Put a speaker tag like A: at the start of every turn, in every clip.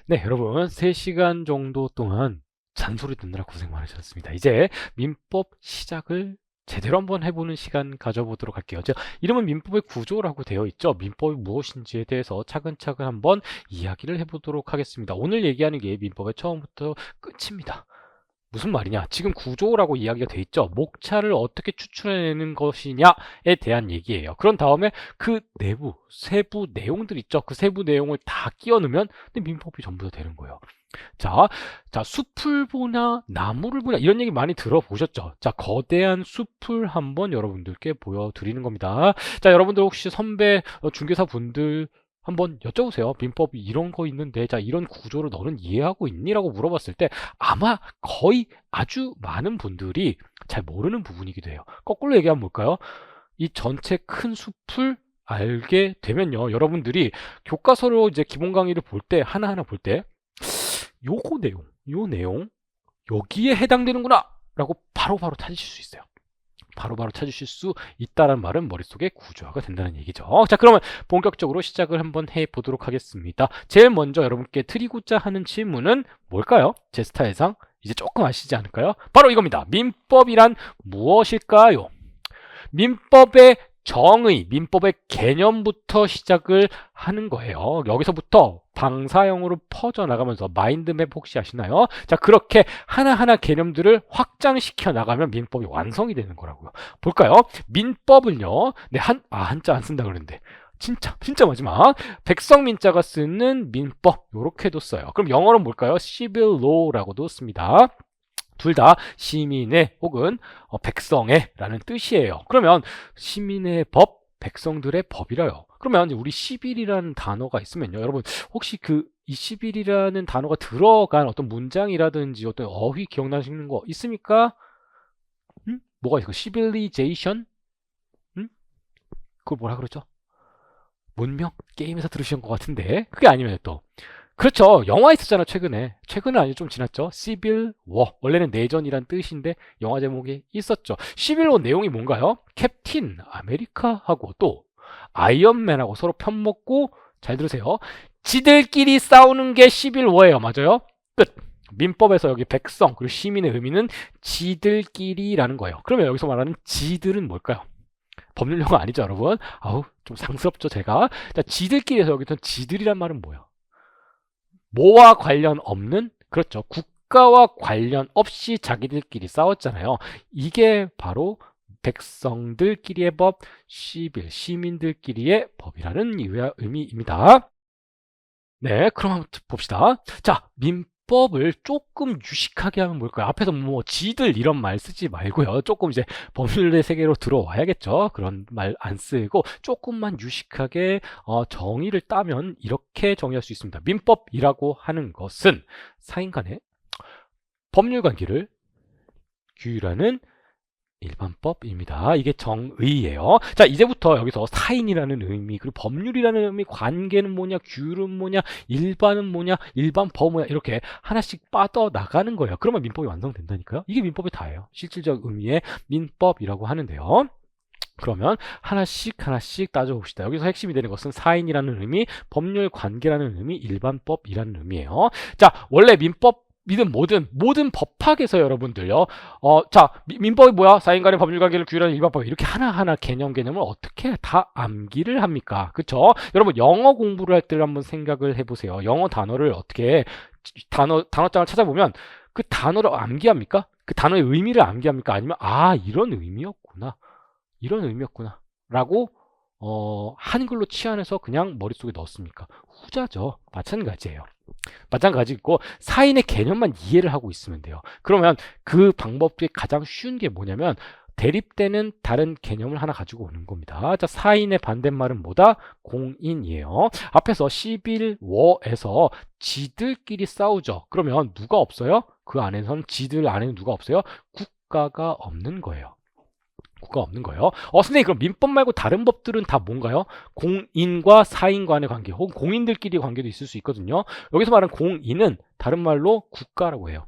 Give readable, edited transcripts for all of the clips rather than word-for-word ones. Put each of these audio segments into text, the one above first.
A: 네, 여러분, 3시간 정도 동안 잔소리 듣느라 고생 많으셨습니다. 이제 민법 시작을 제대로 한번 해보는 시간 가져보도록 할게요. 이름은 민법의 구조라고 되어 있죠. 민법이 무엇인지에 대해서 차근차근 한번 이야기를 해보도록 하겠습니다. 오늘 얘기하는 게 민법의 처음부터 끝입니다. 무슨 말이냐? 지금 구조라고 이야기가 돼 있죠. 목차를 어떻게 추출해내는 것이냐에 대한 얘기예요. 그런 다음에 그 내부, 세부 내용들 있죠. 그 세부 내용을 다 끼워 넣으면 민법이 전부 다 되는 거예요. 자, 숲을 보냐, 나무를 보냐, 이런 얘기 많이 들어보셨죠? 자, 거대한 숲을 한번 여러분들께 보여드리는 겁니다. 자, 여러분들 혹시 선배, 중개사 분들 한번 여쭤보세요. 민법이 이런 거 있는데, 자, 이런 구조를 너는 이해하고 있니? 라고 물어봤을 때 아마 거의 아주 많은 분들이 잘 모르는 부분이기도 해요. 거꾸로 얘기하면 뭘까요? 이 전체 큰 숲을 알게 되면요. 여러분들이 교과서로 이제 기본 강의를 볼 때, 하나하나 볼 때, 요 내용, 여기에 해당되는구나! 라고 바로바로 찾으실 수 있어요. 바로바로 찾으실 수 있다는 말은 머릿속에 구조화가 된다는 얘기죠. 자, 그러면 본격적으로 시작을 한번 해보도록 하겠습니다. 제일 먼저 여러분께 드리고자 하는 질문은 뭘까요? 제 스타일상 이제 조금 아시지 않을까요? 바로 이겁니다. 민법이란 무엇일까요? 민법의 정의, 민법의 개념부터 시작을 하는 거예요. 여기서부터 방사형으로 퍼져나가면서 마인드맵 혹시 아시나요? 자, 그렇게 하나하나 개념들을 확장시켜 나가면 민법이 완성이 되는 거라고요. 볼까요? 민법은요, 네, 한자 안 쓴다 그랬는데. 진짜 마지막. 백성민자가 쓰는 민법, 요렇게도 써요. 그럼 영어로는 뭘까요? civil law라고도 씁니다. 둘 다 시민의 혹은 백성의 라는 뜻이에요. 그러면 시민의 법, 백성들의 법이라요. 그러면 우리 10일이라는 단어가 있으면요. 여러분 혹시 이 10일이라는 단어가 들어간 어떤 문장이라든지 어떤 어휘 기억나시는 거 있습니까? 뭐가 있을까? 시빌리제이션? 그걸 뭐라 그러죠? 문명? 게임에서 들으신 것 같은데 그게 아니면 또 그렇죠. 영화 있었잖아, 최근에. 최근은 아니고 좀 지났죠. 시빌 워. 원래는 내전이란 뜻인데 영화 제목이 있었죠. 시빌 워 내용이 뭔가요? 캡틴 아메리카하고 또 아이언맨하고 서로 편먹고 잘 들으세요. 지들끼리 싸우는 게 시빌 워예요. 맞아요? 끝. 민법에서 여기 백성 그리고 시민의 의미는 지들끼리라는 거예요. 그러면 여기서 말하는 지들은 뭘까요? 법률 용어 아니죠, 여러분? 아우, 좀 상스럽죠, 제가. 자, 지들끼리에서 여기서 지들이란 말은 뭐예요? 뭐와 관련 없는 그렇죠. 국가와 관련 없이 자기들끼리 싸웠잖아요. 이게 바로 백성들끼리의 법, 시민들끼리의 법이라는 의미입니다. 네, 그럼 한번 봅시다. 자, 민법을 조금 유식하게 하면 뭘까요? 앞에서 뭐 지들 이런 말 쓰지 말고요. 조금 이제 법률의 세계로 들어와야겠죠. 그런 말 안 쓰고 조금만 유식하게 정의를 따면 이렇게 정의할 수 있습니다. 민법이라고 하는 것은 사인 간의 법률 관계를 규율하는 일반법입니다. 이게 정의예요. 자, 이제부터 여기서 사인이라는 의미, 그리고 법률이라는 의미, 관계는 뭐냐, 규율은 뭐냐, 일반은 뭐냐, 일반법 뭐냐, 이렇게 하나씩 빠져나가는 거예요. 그러면 민법이 완성된다니까요. 이게 민법이 다예요. 실질적 의미의 민법이라고 하는데요. 그러면 하나씩 따져봅시다. 여기서 핵심이 되는 것은 사인이라는 의미, 법률 관계라는 의미, 일반법이라는 의미예요. 자, 원래 민법이든 모든 법학에서 여러분들요. 자, 민법이 뭐야? 사인간의 법률관계를 규율하는 일반법. 이렇게 하나하나 개념을 어떻게 다 암기를 합니까? 그쵸? 여러분, 영어 공부를 할 때 한번 생각을 해보세요. 영어 단어를 어떻게, 단어장을 찾아보면 그 단어를 암기합니까? 그 단어의 의미를 암기합니까? 아니면, 이런 의미였구나. 이런 의미였구나. 라고, 한글로 치환해서 그냥 머릿속에 넣었습니까? 후자죠. 마찬가지예요. 마찬가지고 사인의 개념만 이해를 하고 있으면 돼요. 그러면 그 방법 중에 가장 쉬운 게 뭐냐면 대립되는 다른 개념을 하나 가지고 오는 겁니다. 자, 사인의 반대말은 뭐다? 공인이에요. 앞에서 시빌워에서 지들끼리 싸우죠. 그러면 누가 없어요? 그 안에서는 지들 안에는 누가 없어요? 국가가 없는 거예요. 국가 없는 거예요. 선생님, 그럼 민법 말고 다른 법들은 다 뭔가요? 공인과 사인 간의 관계, 혹은 공인들끼리 관계도 있을 수 있거든요. 여기서 말하는 공인은 다른 말로 국가라고 해요.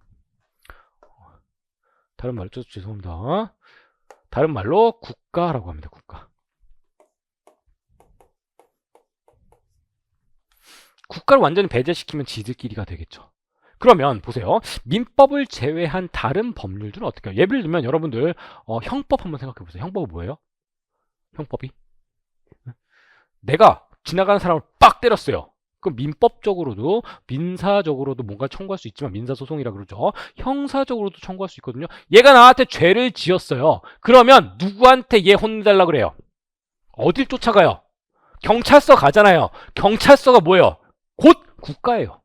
A: 다른 말로, 죄송합니다. 다른 말로 국가라고 합니다. 국가. 국가를 완전히 배제시키면 지들끼리가 되겠죠. 그러면 보세요. 민법을 제외한 다른 법률들은 어떻게 해요? 예를 들면 여러분들 형법 한번 생각해 보세요. 형법은 뭐예요? 형법이 내가 지나가는 사람을 빡 때렸어요. 그럼 민법적으로도 민사적으로도 뭔가 청구할 수 있지만 민사소송이라 그러죠. 형사적으로도 청구할 수 있거든요. 얘가 나한테 죄를 지었어요. 그러면 누구한테 얘 혼내달라 그래요? 어딜 쫓아가요? 경찰서 가잖아요. 경찰서가 뭐예요? 곧 국가예요.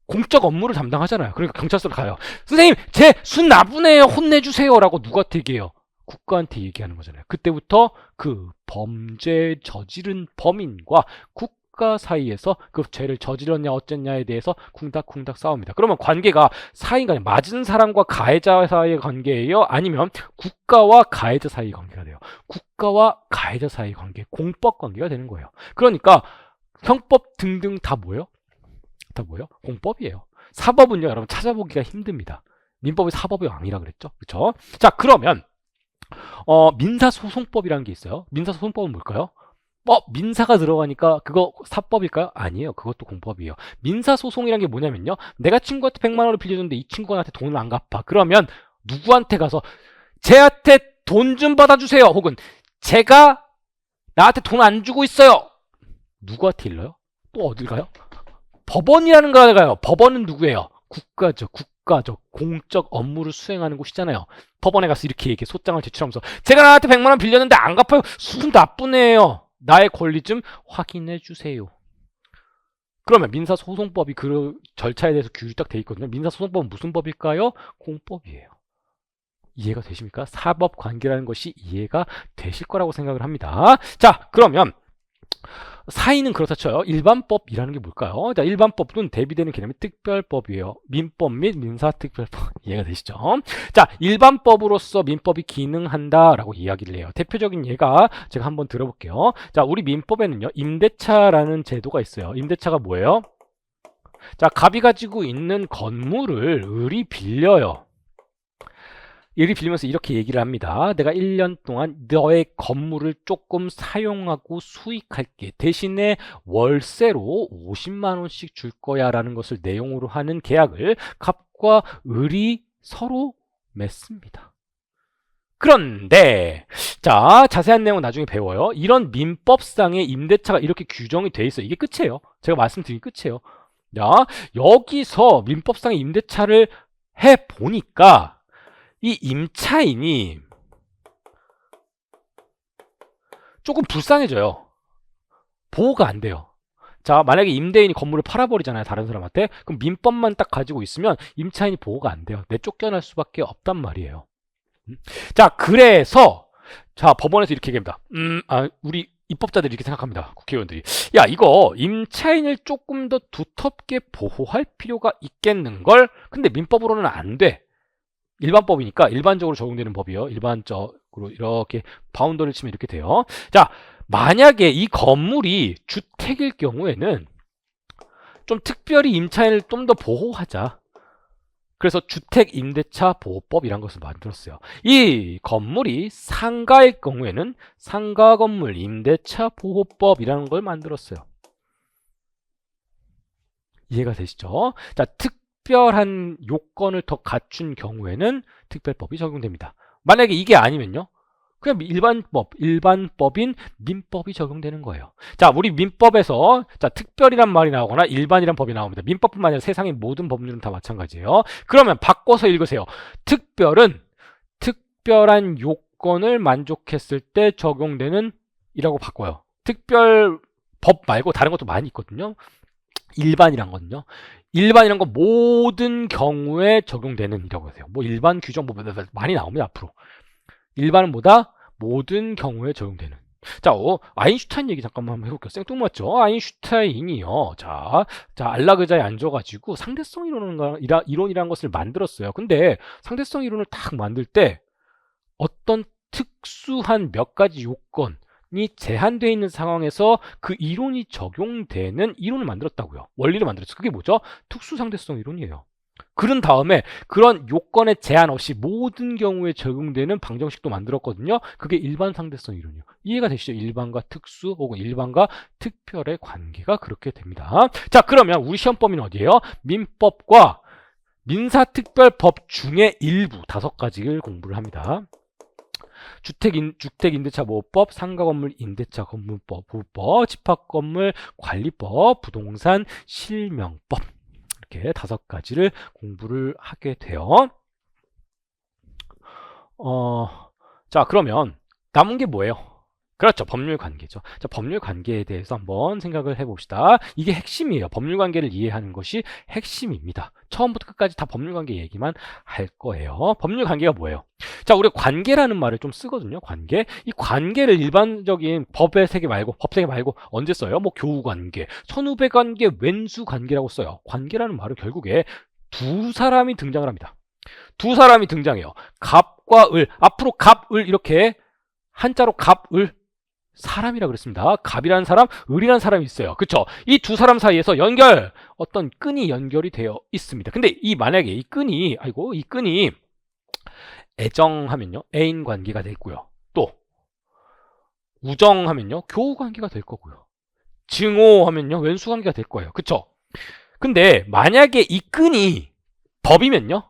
A: 공적 업무를 담당하잖아요. 그러니까 경찰서로 가요. 선생님, 제 순 나쁘네요. 혼내주세요. 라고 누구한테 얘기해요? 국가한테 얘기하는 거잖아요. 그때부터 그 범죄 저지른 범인과 국가 사이에서 그 죄를 저질렀냐 어쨌냐에 대해서 쿵닥쿵닥 싸웁니다. 그러면 관계가 사이가 맞은 사람과 가해자 사이의 관계예요? 아니면 국가와 가해자 사이의 관계가 돼요? 국가와 가해자 사이의 관계, 공법 관계가 되는 거예요. 그러니까 형법 등등 다 뭐예요? 다 뭐예요? 공법이에요. 사법은요, 여러분 찾아보기가 힘듭니다. 민법이 사법의 왕이라 그랬죠. 그렇죠? 자, 그러면 민사소송법이라는 게 있어요. 민사소송법은 뭘까요? 민사가 들어가니까 그거 사법일까요? 아니에요. 그것도 공법이에요. 민사소송이란 게 뭐냐면요. 내가 친구한테 100만 원을 빌려줬는데 이 친구가 나한테 돈을 안 갚아. 그러면 누구한테 가서 쟤한테 돈 좀 받아주세요. 혹은 제가 나한테 돈 안 주고 있어요. 누구한테 일러요? 또 어딜 가요? 법원이라는 거에 가요. 법원은 누구예요? 국가죠. 국가적 공적 업무를 수행하는 곳이잖아요. 법원에 가서 이렇게 얘기해. 소장을 제출하면서 제가 나한테 100만 원 빌렸는데 안 갚아요. 수 나쁜 애예요. 나의 권리 좀 확인해 주세요. 그러면 민사소송법이 그 절차에 대해서 규율이 딱 돼 있거든요. 민사소송법은 무슨 법일까요? 공법이에요. 이해가 되십니까? 사법관계라는 것이 이해가 되실 거라고 생각을 합니다. 자, 그러면 사이는 그렇다 쳐요. 일반법이라는 게 뭘까요? 자, 일반법은 대비되는 개념이 특별법이에요. 민법 및 민사특별법. 이해가 되시죠? 자, 일반법으로서 민법이 기능한다라고 이야기를 해요. 대표적인 예가 제가 한번 들어볼게요. 자, 우리 민법에는요, 임대차라는 제도가 있어요. 임대차가 뭐예요? 자, 갑이 가지고 있는 건물을 을이 빌려요. 을이 빌리면서 이렇게 얘기를 합니다. 내가 1년 동안 너의 건물을 조금 사용하고 수익할게. 대신에 월세로 50만 원씩 줄 거야 라는 것을 내용으로 하는 계약을 갑과 을이 서로 맺습니다. 그런데 자, 자세한 내용은 나중에 배워요. 이런 민법상의 임대차가 이렇게 규정이 돼 있어요. 이게 끝이에요. 제가 말씀드린 끝이에요. 자, 여기서 민법상의 임대차를 해보니까 이 임차인이 조금 불쌍해져요. 보호가 안 돼요. 자, 만약에 임대인이 건물을 팔아버리잖아요. 다른 사람한테. 그럼 민법만 딱 가지고 있으면 임차인이 보호가 안 돼요. 내쫓겨날 수밖에 없단 말이에요. 자, 그래서 자, 법원에서 이렇게 얘기합니다. 우리 입법자들이 이렇게 생각합니다. 국회의원들이. 야, 이거 임차인을 조금 더 두텁게 보호할 필요가 있겠는걸? 근데 민법으로는 안 돼. 일반법이니까 일반적으로 적용되는 법이요. 일반적으로 이렇게 바운더를 치면 이렇게 돼요. 자, 만약에 이 건물이 주택일 경우에는 좀 특별히 임차인을 좀 더 보호하자. 그래서 주택임대차 보호법이란 것을 만들었어요. 이 건물이 상가일 경우에는 상가건물 임대차 보호법이라는 걸 만들었어요. 이해가 되시죠? 자, 특별한 요건을 더 갖춘 경우에는 특별법이 적용됩니다. 만약에 이게 아니면요, 그냥 일반법인 민법이 적용되는 거예요. 자, 우리 민법에서 자, 특별이란 말이 나오거나 일반이란 법이 나옵니다. 민법뿐만 아니라 세상의 모든 법률은 다 마찬가지예요. 그러면 바꿔서 읽으세요. 특별은 특별한 요건을 만족했을 때 적용되는 이라고 바꿔요. 특별법 말고 다른 것도 많이 있거든요. 일반이란 거는요. 일반이란 건 모든 경우에 적용되는 이라고 하세요. 뭐 일반 규정 뭐 많이 나옵니다. 앞으로. 일반은 뭐다? 모든 경우에 적용되는. 자, 아인슈타인 얘기 잠깐만 한번 해볼게요. 생뚱맞죠? 아인슈타인이요. 자, 안락의자에 앉아가지고 상대성 이론이라는 것을 만들었어요. 근데 상대성 이론을 딱 만들 때 어떤 특수한 몇 가지 요건이 제한되어 있는 상황에서 그 이론이 적용되는 이론을 만들었다고요. 원리를 만들었어요. 그게 뭐죠? 특수상대성 이론이에요. 그런 다음에 그런 요건에 제한 없이 모든 경우에 적용되는 방정식도 만들었거든요. 그게 일반 상대성 이론이에요. 이해가 되시죠? 일반과 특수 혹은 일반과 특별의 관계가 그렇게 됩니다. 자, 그러면 우리 시험 범위는 어디예요? 민법과 민사특별법 중에 일부 5가지를 공부를 합니다. 주택임대차 보호법, 상가건물 임대차 건물법, 보호법, 집합건물 관리법, 부동산 실명법, 이렇게 5가지를 공부를 하게 돼요. 자, 그러면 남은 게 뭐예요? 그렇죠. 법률 관계죠. 자, 법률 관계에 대해서 한번 생각을 해봅시다. 이게 핵심이에요. 법률 관계를 이해하는 것이 핵심입니다. 처음부터 끝까지 다 법률 관계 얘기만 할 거예요. 법률 관계가 뭐예요? 자, 우리 관계라는 말을 좀 쓰거든요. 관계. 이 관계를 일반적인 법의 세계 말고, 법 세계 말고 언제 써요? 뭐 교우 관계, 선후배 관계, 왼수 관계라고 써요. 관계라는 말은 결국에 두 사람이 등장을 합니다. 두 사람이 등장해요. 갑과 을. 앞으로 갑, 을 이렇게 한자로 갑, 을. 사람이라 그랬습니다. 갑이라는 사람, 을이라는 사람이 있어요. 그쵸? 이 두 사람 사이에서 어떤 끈이 연결이 되어 있습니다. 근데 만약에 이 끈이 애정하면요, 애인 관계가 될 거고요. 또, 우정하면요, 교우 관계가 될 거고요. 증오하면요, 왼수 관계가 될 거예요. 그쵸? 근데 만약에 이 끈이 법이면요,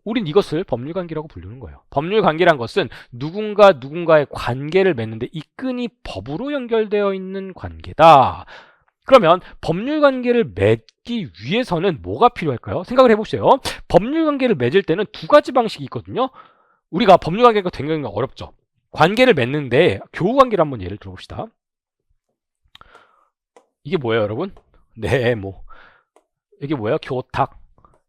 A: 우린 이것을 법률관계라고 부르는 거예요. 법률관계란 것은 누군가의 관계를 맺는데 이 끈이 법으로 연결되어 있는 관계다. 그러면 법률관계를 맺기 위해서는 뭐가 필요할까요? 생각을 해보세요. 법률관계를 맺을 때는 2가지 방식이 있거든요. 우리가 법률관계가 굉장히 어렵죠. 관계를 맺는데 교우관계를 한번 예를 들어봅시다. 이게 뭐예요, 여러분? 네, 이게 뭐예요? 교탁.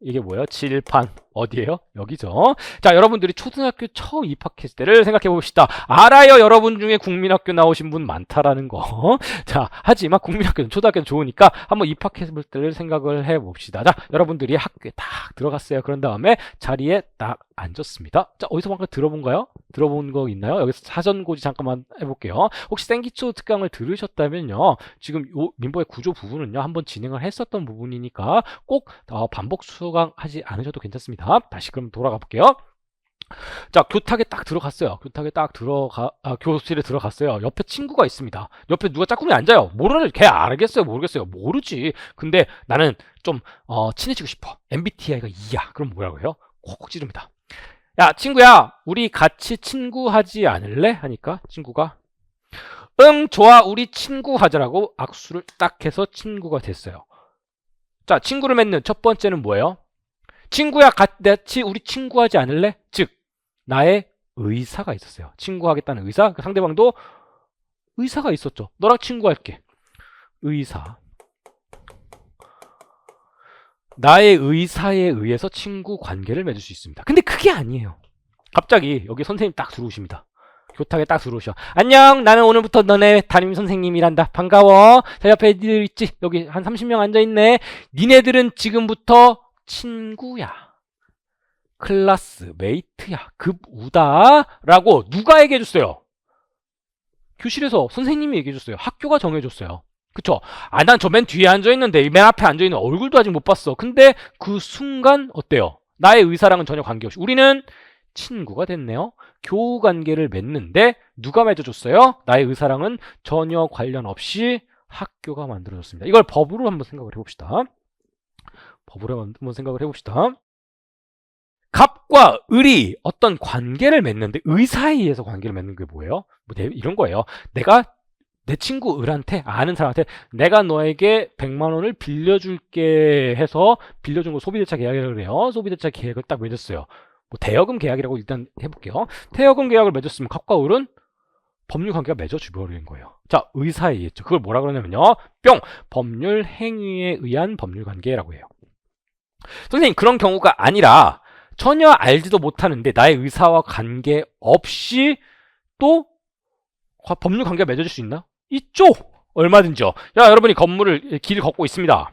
A: 이게 뭐예요? 칠판. 어디예요? 여기죠. 자, 여러분들이 초등학교 처음 입학했을 때를 생각해 봅시다. 알아요, 여러분 중에 국민학교 나오신 분 많다라는 거. 자, 하지만 국민학교는 초등학교는 좋으니까 한번 입학했을 때를 생각을 해 봅시다. 자, 여러분들이 학교에 딱 들어갔어요. 그런 다음에 자리에 딱 앉았습니다. 자, 어디서 방금 들어본가요? 들어본 거 있나요? 여기서 사전고지 잠깐만 해볼게요. 혹시 생기초 특강을 들으셨다면요, 지금 요 민법의 구조 부분은요, 한번 진행을 했었던 부분이니까 꼭 반복 수강하지 않으셔도 괜찮습니다. 다시 그럼 돌아가 볼게요. 자, 교탁에 딱 들어갔어요. 교실에 들어갔어요. 옆에 친구가 있습니다. 옆에 누가 짝꿍이 앉아요. 걔 알겠어요? 모르겠어요? 모르지. 근데 나는 좀 친해지고 싶어. MBTI가 2야. 그럼 뭐라고 해요? 콕콕 찌릅니다. 야, 친구야, 우리 같이 친구하지 않을래? 하니까 친구가 응, 좋아, 우리 친구하자라고 악수를 딱 해서 친구가 됐어요. 자, 친구를 맺는 첫 번째는 뭐예요? 친구야, 같이 우리 친구하지 않을래? 즉, 나의 의사가 있었어요. 친구하겠다는 의사. 상대방도 의사가 있었죠. 너랑 친구할게. 의사. 나의 의사에 의해서 친구 관계를 맺을 수 있습니다. 근데 그게 아니에요. 갑자기 여기 선생님 딱 들어오십니다. 교탁에 딱 들어오셔. 안녕, 나는 오늘부터 너네 담임 선생님이란다. 반가워. 자, 옆에 애들 있지? 여기 한 30명 앉아있네. 니네들은 지금부터 친구야. 클래스 메이트야. 급우다. 라고 누가 얘기해줬어요? 교실에서 선생님이 얘기해줬어요. 학교가 정해줬어요. 그쵸? 아, 난 저 맨 뒤에 앉아있는데, 맨 앞에 앉아있는 얼굴도 아직 못 봤어. 근데 그 순간 어때요? 나의 의사랑은 전혀 관계없이 우리는 친구가 됐네요. 교우 관계를 맺는데 누가 맺어줬어요? 나의 의사랑은 전혀 관련 없이 학교가 만들어졌습니다. 이걸 법으로 한번 생각을 해봅시다. 갑과 을이 어떤 관계를 맺는데 의사에 의해서 관계를 맺는 게 뭐예요? 이런 거예요. 내가 내 친구 을한테, 아는 사람한테 내가 너에게 100만 원을 빌려줄게 해서 빌려준 거 소비대차 계약이라고 그래요. 소비대차 계약을 딱 맺었어요. 대여금 계약이라고 일단 해볼게요. 대여금 계약을 맺었으면 갑과 을은 법률 관계가 맺어주버리는 거예요. 자, 의사에 의했죠. 그걸 뭐라 그러냐면요, 뿅! 법률 행위에 의한 법률 관계라고 해요. 선생님, 그런 경우가 아니라 전혀 알지도 못하는데 나의 의사와 관계없이 또 법률 관계가 맺어질 수 있나? 있죠! 얼마든지요. 야, 여러분이 길을 걷고 있습니다.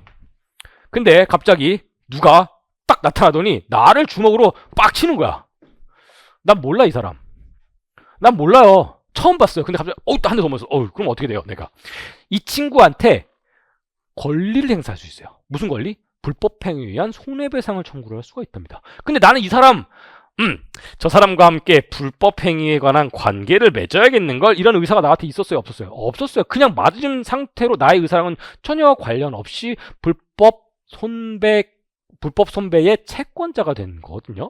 A: 근데 갑자기 누가 딱 나타나더니 나를 주먹으로 빡 치는 거야. 난 몰라, 이 사람. 난 몰라요. 처음 봤어요. 근데 갑자기 한 대 더 맞았어. 그럼 어떻게 돼요, 내가? 이 친구한테 권리를 행사할 수 있어요. 무슨 권리? 불법 행위에 의한 손해배상을 청구를 할 수가 있답니다. 근데 나는 이 사람 저 사람과 함께 불법 행위에 관한 관계를 맺어야겠는걸? 이런 의사가 나한테 있었어요? 없었어요? 없었어요. 그냥 맞은 상태로 나의 의사랑은 전혀 관련 없이 불법 손배의 채권자가 되는 거거든요.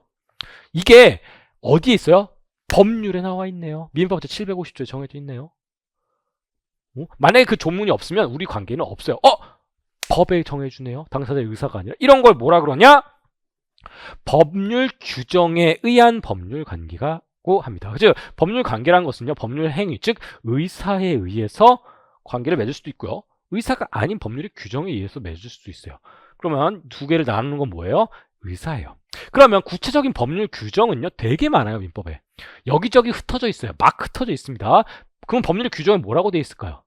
A: 이게 어디에 있어요? 법률에 나와 있네요. 민법 제750조에 정해져 있네요. 만약에 그 조문이 없으면 우리 관계는 없어요. 법에 정해주네요. 당사자의 의사가 아니라. 이런 걸 뭐라 그러냐? 법률 규정에 의한 법률 관계라고 합니다. 즉 법률 관계라는 것은요, 법률 행위, 즉 의사에 의해서 관계를 맺을 수도 있고요, 의사가 아닌 법률의 규정에 의해서 맺을 수도 있어요. 그러면 두 개를 나누는 건 뭐예요? 의사예요. 그러면 구체적인 법률 규정은요, 되게 많아요. 민법에 여기저기 흩어져 있어요. 막 흩어져 있습니다. 그럼 법률의 규정은 뭐라고 되어 있을까요?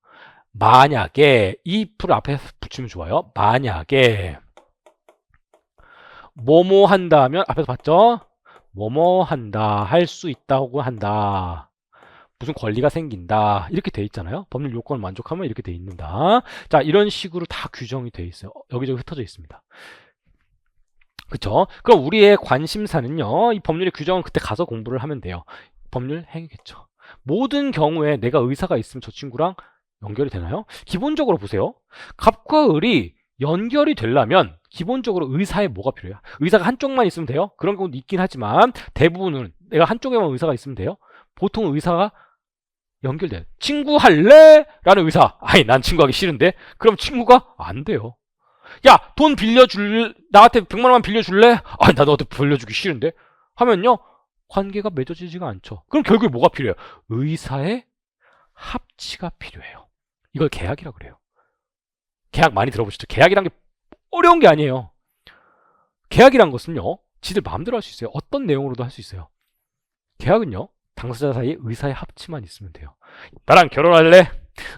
A: 만약에, if를 앞에 붙이면 좋아요. 만약에 뭐뭐 한다 하면, 앞에서 봤죠? 뭐뭐 한다, 할 수 있다고 한다, 무슨 권리가 생긴다, 이렇게 돼 있잖아요. 법률 요건을 만족하면 이렇게 돼 있는다. 자, 이런 식으로 다 규정이 돼 있어요. 여기저기 흩어져 있습니다. 그쵸? 그럼 우리의 관심사는요, 이 법률의 규정은 그때 가서 공부를 하면 돼요. 법률 행위겠죠. 모든 경우에 내가 의사가 있으면 저 친구랑 연결이 되나요? 기본적으로 보세요. 갑과 을이 연결이 되려면 기본적으로 의사에 뭐가 필요해요? 의사가 한쪽만 있으면 돼요? 그런 경우도 있긴 하지만 대부분은 내가 한쪽에만 의사가 있으면 돼요. 보통 의사가 연결돼요. 친구 할래? 라는 의사. 아니, 난 친구하기 싫은데? 그럼 친구가 안 돼요. 야, 돈 나한테 100만 원만 빌려줄래? 아니, 나 너한테 빌려주기 싫은데? 하면요, 관계가 맺어지지가 않죠. 그럼 결국에 뭐가 필요해요? 의사의 합치가 필요해요. 이걸 계약이라고 그래요. 계약 많이 들어보셨죠? 계약이란 게 어려운 게 아니에요. 계약이란 것은요, 지들 마음대로 할 수 있어요. 어떤 내용으로도 할 수 있어요. 계약은요, 당사자 사이에 의사의 합치만 있으면 돼요. 나랑 결혼할래?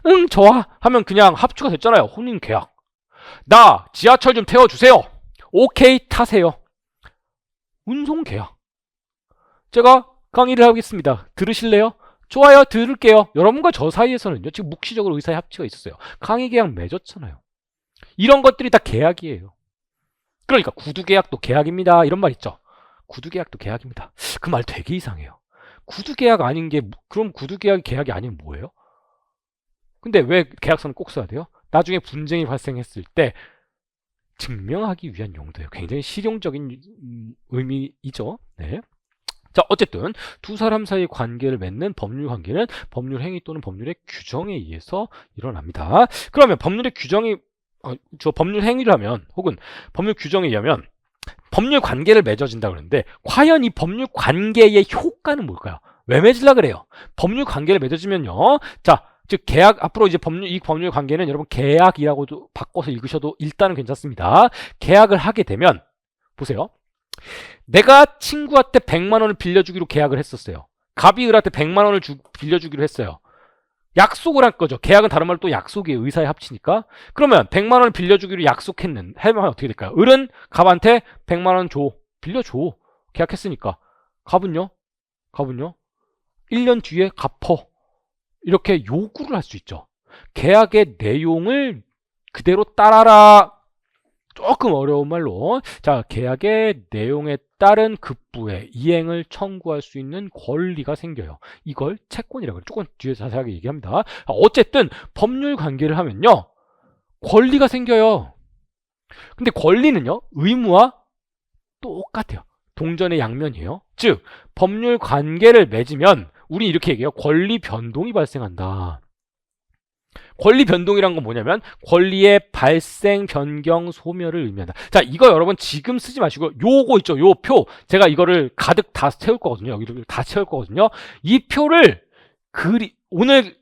A: 응, 좋아. 하면 그냥 합치가 됐잖아요. 혼인 계약. 나 지하철 좀 태워주세요. 오케이, 타세요. 운송 계약. 제가 강의를 하겠습니다. 들으실래요? 좋아요, 들을게요. 여러분과 저 사이에서는요, 지금 묵시적으로 의사의 합치가 있었어요. 강의 계약 맺었잖아요. 이런 것들이 다 계약이에요. 그러니까 구두계약도 계약입니다, 이런 말 있죠. 구두계약도 계약입니다. 그 말 되게 이상해요. 구두계약 아닌 게, 그럼 구두계약이 계약이 아니면 뭐예요? 근데 왜 계약서는 꼭 써야 돼요? 나중에 분쟁이 발생했을 때 증명하기 위한 용도예요. 굉장히 실용적인 의미이죠. 네. 자, 어쨌든 두 사람 사이 관계를 맺는 법률 관계는 법률 행위 또는 법률의 규정에 의해서 일어납니다. 그러면 법률의 규정이 법률 행위라면, 혹은 법률 규정에 의하면 법률 관계를 맺어진다 그러는데, 과연 이 법률 관계의 효과는 뭘까요? 왜 맺으려 그래요? 법률 관계를 맺어지면요, 자, 즉 계약, 앞으로 이제 이 법률 관계는 여러분 계약이라고도 바꿔서 읽으셔도 일단은 괜찮습니다. 계약을 하게 되면, 보세요. 내가 친구한테 100만 원을 빌려주기로 계약을 했었어요. 갑이 을한테 100만 원을 빌려주기로 했어요. 약속을 한 거죠. 계약은 다른 말로 또 약속이에요. 의사의 합치니까. 그러면 100만 원을 빌려주기로 약속했는데 하면 어떻게 될까요? 을은 갑한테 100만 원 줘. 빌려줘. 계약했으니까. 갑은요? 1년 뒤에 갚어. 이렇게 요구를 할 수 있죠. 계약의 내용을 그대로 따라라. 조금 어려운 말로, 자, 계약의 내용에 따른 급부의 이행을 청구할 수 있는 권리가 생겨요. 이걸 채권이라고 해요. 조금 뒤에 자세하게 얘기합니다. 어쨌든 법률 관계를 하면요, 권리가 생겨요. 근데 권리는요, 의무와 똑같아요. 동전의 양면이에요. 즉 법률 관계를 맺으면 우리 이렇게 얘기해요. 권리 변동이 발생한다. 권리 변동이란 건 뭐냐면 권리의 발생, 변경, 소멸을 의미한다. 자, 이거 여러분 지금 쓰지 마시고 요거 있죠, 요 표, 제가 이거를 가득 다 채울 거거든요. 여기를 다 채울 거거든요. 이 표를 오늘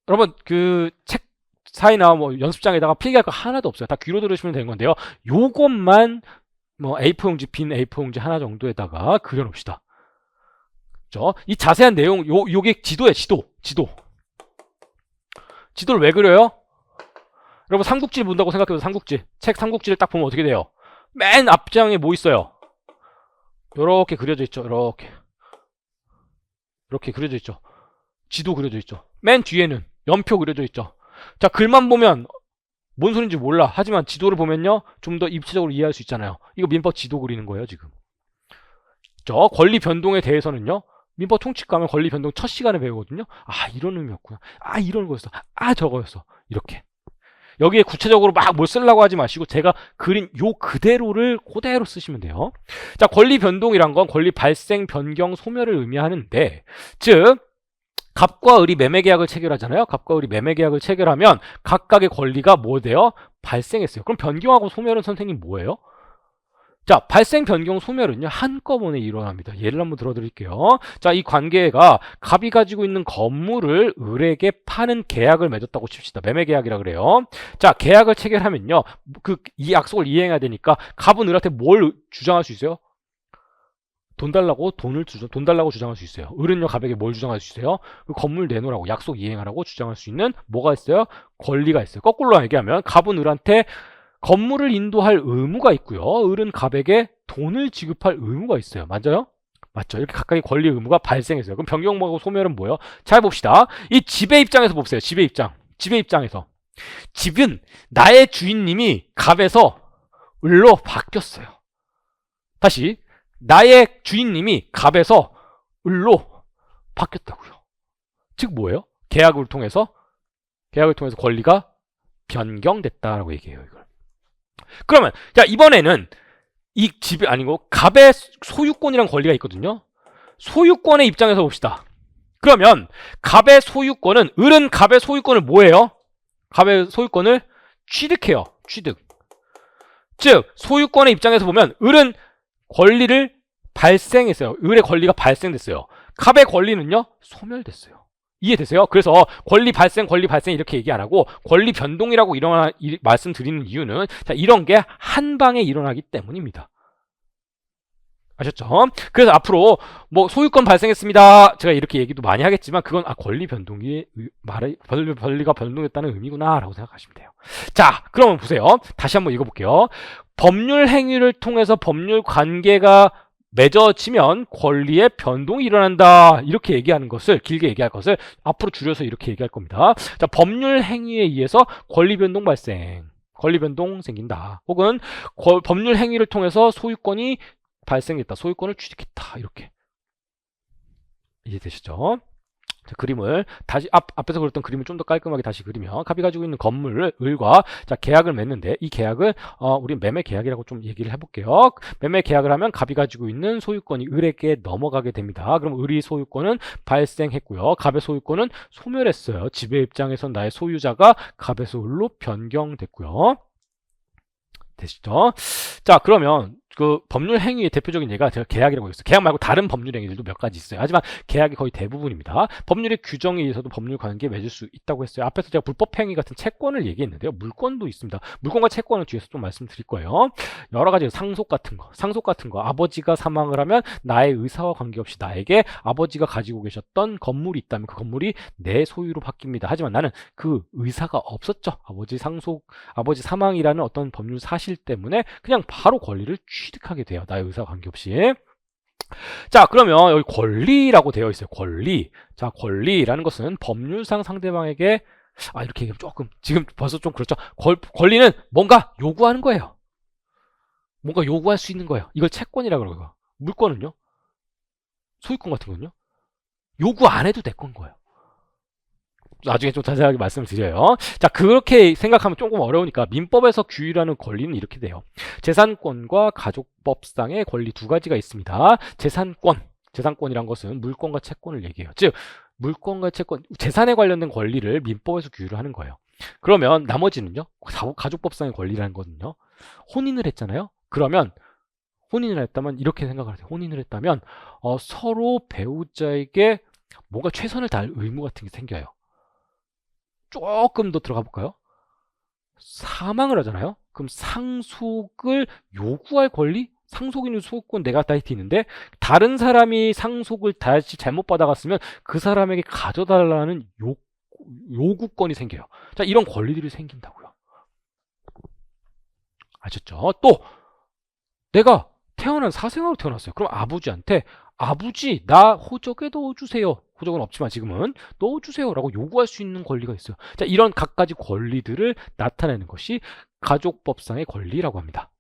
A: 여러분 그 책 사이나 뭐 연습장에다가 필기할 거 하나도 없어요. 다 귀로 들으시면 되는 건데요. 요것만 뭐 A4 용지, 빈 A4 용지 하나 정도에다가 그려놓읍시다. 그렇죠? 이 자세한 내용, 요게 지도예요. 지도를 왜 그려요? 여러분 삼국지를 본다고 생각해도 삼국지, 책 삼국지를 딱 보면 어떻게 돼요? 맨 앞장에 뭐 있어요? 요렇게 그려져 있죠. 이렇게 그려져 있죠. 지도 그려져 있죠. 맨 뒤에는 연표 그려져 있죠. 자, 글만 보면 뭔 소린지 몰라. 하지만 지도를 보면요. 좀 더 입체적으로 이해할 수 있잖아요. 이거 민법 지도 그리는 거예요, 지금. 저 권리 변동에 대해서는요. 민법 총칙 가면 권리 변동 첫 시간에 배우거든요. 아, 이런 의미였구나. 아, 이런 거였어. 아, 저거였어. 이렇게. 여기에 구체적으로 막 뭘 쓰려고 하지 마시고 제가 그린 요 그대로를 그대로 쓰시면 돼요. 자, 권리 변동이란 건 권리 발생, 변경, 소멸을 의미하는데, 즉 갑과 을이 매매 계약을 체결하잖아요. 갑과 을이 매매 계약을 체결하면 각각의 권리가 뭐 돼요? 발생했어요. 그럼 변경하고 소멸은 선생님 뭐예요? 자, 발생, 변경, 소멸은요, 한꺼번에 일어납니다. 예를 한번 들어드릴게요. 자, 이 관계가 갑이 가지고 있는 건물을 을에게 파는 계약을 맺었다고 칩시다. 매매 계약이라 그래요. 자, 계약을 체결하면요, 이 약속을 이행해야 되니까 갑은 을한테 뭘 주장할 수 있어요? 돈 달라고 돈 달라고 주장할 수 있어요. 을은요, 갑에게 뭘 주장할 수 있어요? 그 건물 내놓으라고, 약속 이행하라고 주장할 수 있는 뭐가 있어요? 권리가 있어요. 거꾸로 얘기하면 갑은 을한테 건물을 인도할 의무가 있고요. 을은 갑에게 돈을 지급할 의무가 있어요. 맞아요? 맞죠? 이렇게 각각의 권리 의무가 발생했어요. 그럼 변경하고 소멸은 뭐예요? 잘 봅시다. 이 집의 입장에서 봅시다. 집의 입장. 집의 입장에서. 집은 나의 주인님이 갑에서 을로 바뀌었어요. 다시. 나의 주인님이 갑에서 을로 바뀌었다고요. 즉 뭐예요? 계약을 통해서 권리가 변경됐다라고 얘기해요. 이걸. 그러면 자, 이번에는 이 집이 아니고 갑의 소유권이란 권리가 있거든요. 소유권의 입장에서 봅시다. 그러면 갑의 소유권은, 을은 갑의 소유권을 뭐예요? 갑의 소유권을 취득해요. 취득. 즉 소유권의 입장에서 보면 을은 권리를 발생했어요. 을의 권리가 발생됐어요. 갑의 권리는요, 소멸됐어요. 이해되세요? 그래서 권리 발생 이렇게 얘기 안 하고 권리 변동이라고 말씀드리는 이유는, 자, 이런 게 한 방에 일어나기 때문입니다. 아셨죠? 그래서 앞으로 뭐 소유권 발생했습니다. 제가 이렇게 얘기도 많이 하겠지만 그건 권리 변동이 권리가 변동됐다는 의미구나라고 생각하시면 돼요. 자, 그러면 보세요. 다시 한번 읽어볼게요. 법률 행위를 통해서 법률 관계가 맺어지면 권리의 변동이 일어난다. 이렇게 얘기하는 것을, 길게 얘기할 것을 앞으로 줄여서 이렇게 얘기할 겁니다. 자, 법률 행위에 의해서 권리 변동 발생. 권리 변동 생긴다. 혹은 법률 행위를 통해서 소유권이 발생했다. 소유권을 취득했다. 이렇게. 이해되시죠? 자, 그림을 다시 앞에서 그렸던 그림을 좀 더 깔끔하게 다시 그리면, 갑이 가지고 있는 건물을 을과 자, 계약을 맺는데, 이 계약을 우리 매매 계약이라고 좀 얘기를 해볼게요. 매매 계약을 하면 갑이 가지고 있는 소유권이 을에게 넘어가게 됩니다. 그럼 을의 소유권은 발생했고요. 갑의 소유권은 소멸했어요. 집의 입장에선 나의 소유자가 갑에서 을로 변경됐고요. 되시죠? 자, 그러면 그 법률 행위의 대표적인 예가 제가 계약이라고 했어요. 계약 말고 다른 법률 행위들도 몇 가지 있어요. 하지만 계약이 거의 대부분입니다. 법률의 규정에 의해서도 법률 관계에 맺을 수 있다고 했어요. 앞에서 제가 불법 행위 같은 채권을 얘기했는데요. 물권도 있습니다. 물권과 채권은 뒤에서 좀 말씀드릴 거예요. 여러 가지 상속 같은 거. 아버지가 사망을 하면 나의 의사와 관계없이 나에게 아버지가 가지고 계셨던 건물이 있다면 그 건물이 내 소유로 바뀝니다. 하지만 나는 그 의사가 없었죠. 아버지 사망이라는 어떤 법률 사실 때문에 그냥 바로 권리를 취득하게 돼요. 나의 의사와 관계없이. 자, 그러면 여기 권리라고 되어 있어요. 권리. 자, 권리라는 것은 법률상 상대방에게, 이렇게 얘기하면 조금 지금 벌써 좀 그렇죠. 권리는 뭔가 요구하는 거예요. 뭔가 요구할 수 있는 거예요. 이걸 채권이라고 그러고요. 물권은요, 소유권 같은 건요, 요구 안 해도 내 건 거예요. 나중에 좀 자세하게 말씀을 드려요. 자, 그렇게 생각하면 조금 어려우니까 민법에서 규율하는 권리는 이렇게 돼요. 재산권과 가족법상의 권리 두 가지가 있습니다. 재산권이란 것은 물권과 채권을 얘기해요. 즉, 물권과 채권, 재산에 관련된 권리를 민법에서 규율을 하는 거예요. 그러면 나머지는요, 가족법상의 권리라는 거는요, 혼인을 했잖아요. 그러면 혼인을 했다면 이렇게 생각을 하세요. 혼인을 했다면 서로 배우자에게 뭔가 최선을 다할 의무 같은 게 생겨요. 조금 더 들어가 볼까요? 사망을 하잖아요. 그럼 상속을 요구할 권리? 상속인의 소유권 내가 다이트 있는데 다른 사람이 상속을 다시 잘못 받아갔으면 그 사람에게 가져달라는 요구권이 생겨요. 자, 이런 권리들이 생긴다고요. 아셨죠? 또 내가 사생아로 태어났어요. 그럼 아버지한테 아버지, 나 호적에 넣어주세요. 호적은 없지만 지금은 넣어주세요 라고 요구할 수 있는 권리가 있어요. 자, 이런 갖가지 권리들을 나타내는 것이 가족법상의 권리라고 합니다.